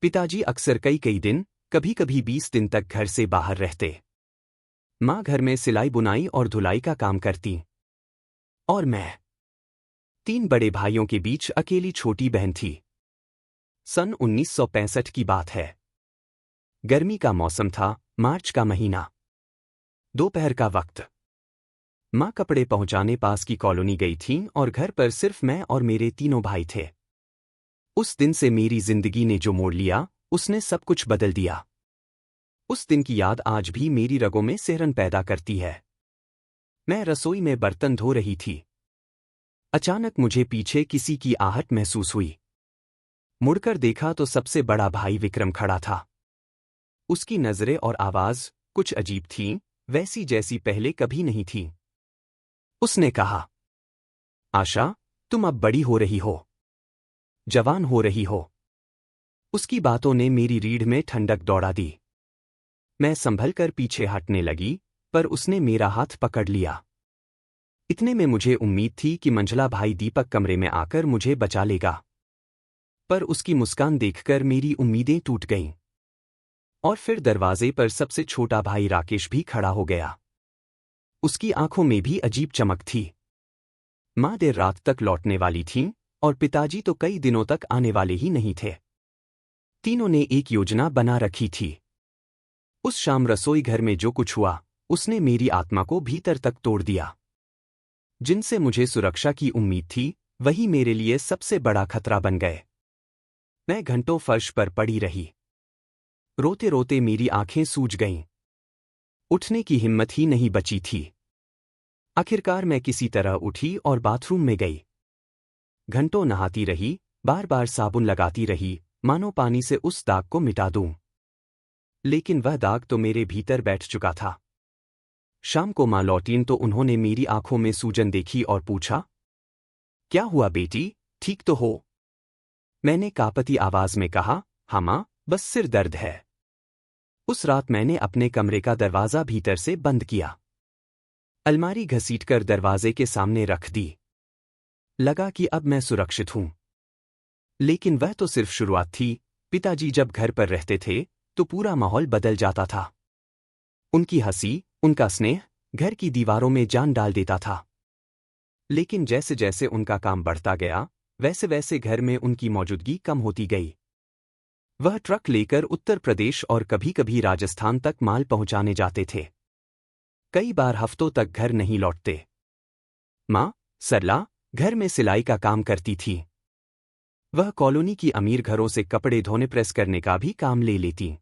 पिताजी अक्सर कई कई दिन, कभी कभी 20 दिन तक घर से बाहर रहते। माँ घर में सिलाई बुनाई और धुलाई का काम करती। और मैं 3 बड़े भाइयों के बीच अकेली छोटी बहन थी। सन 1965 की बात है। गर्मी का मौसम था, मार्च का महीना। दोपहर का वक्त। माँ कपड़े पहुंचाने पास की कॉलोनी गई थीं और घर पर सिर्फ मैं और मेरे तीनों भाई थे। उस दिन से मेरी जिंदगी ने जो मोड़ लिया, उसने सब कुछ बदल दिया। उस दिन की याद आज भी मेरी रगों में सिहरन पैदा करती है। मैं रसोई में बर्तन धो रही थी। अचानक मुझे पीछे किसी की आहट महसूस हुई। मुड़कर देखा तो सबसे बड़ा भाई विक्रम खड़ा था। उसकी नजरें और आवाज कुछ अजीब थीं, वैसी जैसी पहले कभी नहीं थी। उसने कहा, आशा, तुम अब बड़ी हो रही हो, जवान हो रही हो। उसकी बातों ने मेरी रीढ़ में ठंडक दौड़ा दी। मैं संभल कर पीछे हटने लगी, पर उसने मेरा हाथ पकड़ लिया। इतने में मुझे उम्मीद थी कि मंझला भाई दीपक कमरे में आकर मुझे बचा लेगा, पर उसकी मुस्कान देखकर मेरी उम्मीदें टूट गईं। और फिर दरवाजे पर सबसे छोटा भाई राकेश भी खड़ा हो गया। उसकी आंखों में भी अजीब चमक थी। माँ देर रात तक लौटने वाली थीं और पिताजी तो कई दिनों तक आने वाले ही नहीं थे। तीनों ने एक योजना बना रखी थी। उस शाम रसोई घर में जो कुछ हुआ, उसने मेरी आत्मा को भीतर तक तोड़ दिया। जिनसे मुझे सुरक्षा की उम्मीद थी, वही मेरे लिए सबसे बड़ा खतरा बन गए। मैं घंटों फर्श पर पड़ी रही। रोते रोते मेरी आंखें सूज गईं। उठने की हिम्मत ही नहीं बची थी। आखिरकार मैं किसी तरह उठी और बाथरूम में गई। घंटों नहाती रही, बार बार साबुन लगाती रही, मानो पानी से उस दाग को मिटा दूं। लेकिन वह दाग तो मेरे भीतर बैठ चुका था। शाम को माँ लौटीं तो उन्होंने मेरी आंखों में सूजन देखी और पूछा, क्या हुआ बेटी, ठीक तो हो? मैंने कांपती आवाज में कहा, हाँ माँ, बस सिर दर्द है। उस रात मैंने अपने कमरे का दरवाजा भीतर से बंद किया। अलमारी घसीटकर दरवाजे के सामने रख दी। लगा कि अब मैं सुरक्षित हूं। लेकिन वह तो सिर्फ शुरुआत थी। पिताजी जब घर पर रहते थे तो पूरा माहौल बदल जाता था। उनकी हंसी, उनका स्नेह घर की दीवारों में जान डाल देता था। लेकिन जैसे जैसे उनका काम बढ़ता गया, वैसे वैसे घर में उनकी मौजूदगी कम होती गई। वह ट्रक लेकर उत्तर प्रदेश और कभी कभी राजस्थान तक माल पहुंचाने जाते थे। कई बार हफ्तों तक घर नहीं लौटते। माँ, सरला, घर में सिलाई का काम करती थी। वह कॉलोनी की अमीर घरों से कपड़े धोने प्रेस करने का भी काम ले लेती।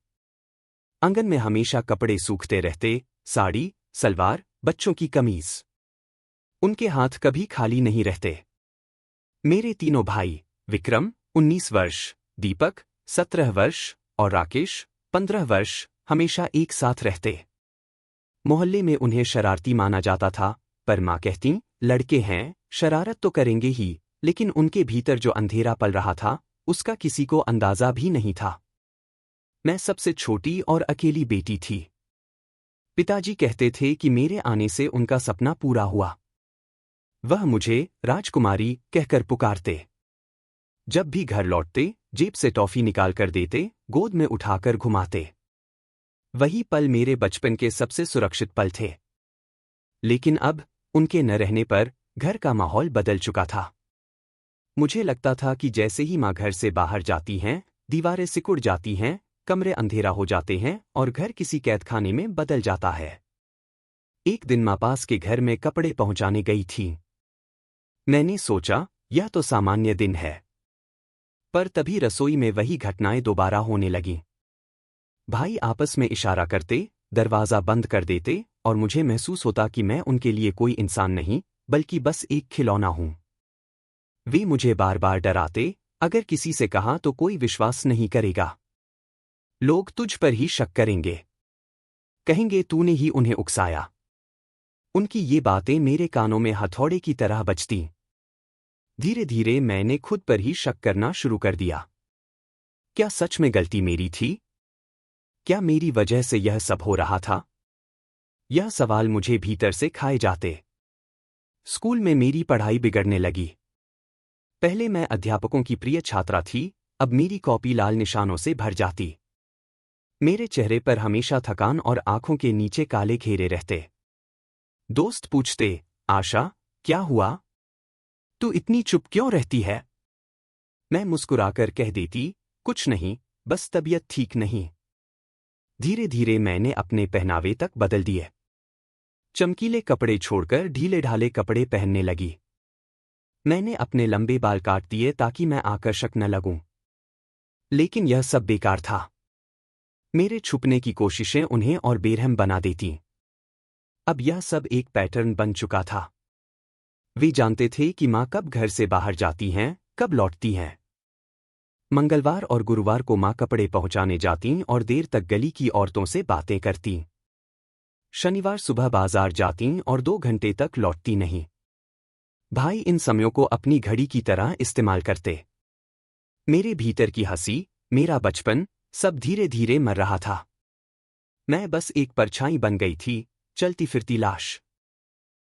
आंगन में हमेशा कपड़े सूखते रहते, साड़ी, सलवार, बच्चों की कमीज। उनके हाथ कभी खाली नहीं रहते। मेरे तीनों भाई, विक्रम 19 वर्ष, दीपक 17 वर्ष और राकेश 15 वर्ष, हमेशा एक साथ रहते। मोहल्ले में उन्हें शरारती माना जाता था, पर माँ कहती, लड़के हैं, शरारत तो करेंगे ही, लेकिन उनके भीतर जो अंधेरा पल रहा था, उसका किसी को अंदाजा भी नहीं था। मैं सबसे छोटी और अकेली बेटी थी। पिताजी कहते थे कि मेरे आने से उनका सपना पूरा हुआ। वह मुझे राजकुमारी कहकर पुकारते। जब भी घर लौटते, जेब से टॉफी निकाल कर देते, गोद में उठाकर घुमाते। वही पल मेरे बचपन के सबसे सुरक्षित पल थे। लेकिन अब, उनके न रहने पर, घर का माहौल बदल चुका था। मुझे लगता था कि जैसे ही माँ घर से बाहर जाती हैं, दीवारें सिकुड़ जाती हैं, कमरे अंधेरा हो जाते हैं और घर किसी कैदखाने में बदल जाता है। एक दिन माँ पास के घर में कपड़े पहुंचाने गई थी। मैंने सोचा, यह तो सामान्य दिन है। पर तभी रसोई में वही घटनाएं दोबारा होने लगीं। भाई आपस में इशारा करते, दरवाजा बंद कर देते और मुझे महसूस होता कि मैं उनके लिए कोई इंसान नहीं, बल्कि बस एक खिलौना हूं। वे मुझे बार बार डराते, अगर किसी से कहा तो कोई विश्वास नहीं करेगा। लोग तुझ पर ही शक करेंगे। कहेंगे तूने ही उन्हें उकसाया। उनकी ये बातें मेरे कानों में हथौड़े की तरह बजतीं। धीरे धीरे मैंने खुद पर ही शक करना शुरू कर दिया। क्या सच में गलती मेरी थी? क्या मेरी वजह से यह सब हो रहा था? यह सवाल मुझे भीतर से खाए जाते। स्कूल में मेरी पढ़ाई बिगड़ने लगी। पहले मैं अध्यापकों की प्रिय छात्रा थी, अब मेरी कॉपी लाल निशानों से भर जाती। मेरे चेहरे पर हमेशा थकान और आंखों के नीचे काले घेरे रहते। दोस्त पूछते, आशा, क्या हुआ? तू इतनी चुप क्यों रहती है? मैं मुस्कुराकर कह देती, कुछ नहीं, बस तबीयत ठीक नहीं। धीरे धीरे मैंने अपने पहनावे तक बदल दिए। चमकीले कपड़े छोड़कर ढीले ढाले कपड़े पहनने लगी। मैंने अपने लंबे बाल काट दिए ताकि मैं आकर्षक न लगूं। लेकिन यह सब बेकार था। मेरे छुपने की कोशिशें उन्हें और बेरहम बना देती। अब यह सब एक पैटर्न बन चुका था। वे जानते थे कि माँ कब घर से बाहर जाती हैं, कब लौटती हैं। मंगलवार और गुरुवार को माँ कपड़े पहुंचाने जातीं और देर तक गली की औरतों से बातें करतीं। शनिवार सुबह बाजार जातीं और 2 घंटे तक लौटती नहीं। भाई इन समयों को अपनी घड़ी की तरह इस्तेमाल करते। मेरे भीतर की हंसी, मेरा बचपन, सब धीरे धीरे मर रहा था। मैं बस एक परछाई बन गई थी, चलती फिरती लाश।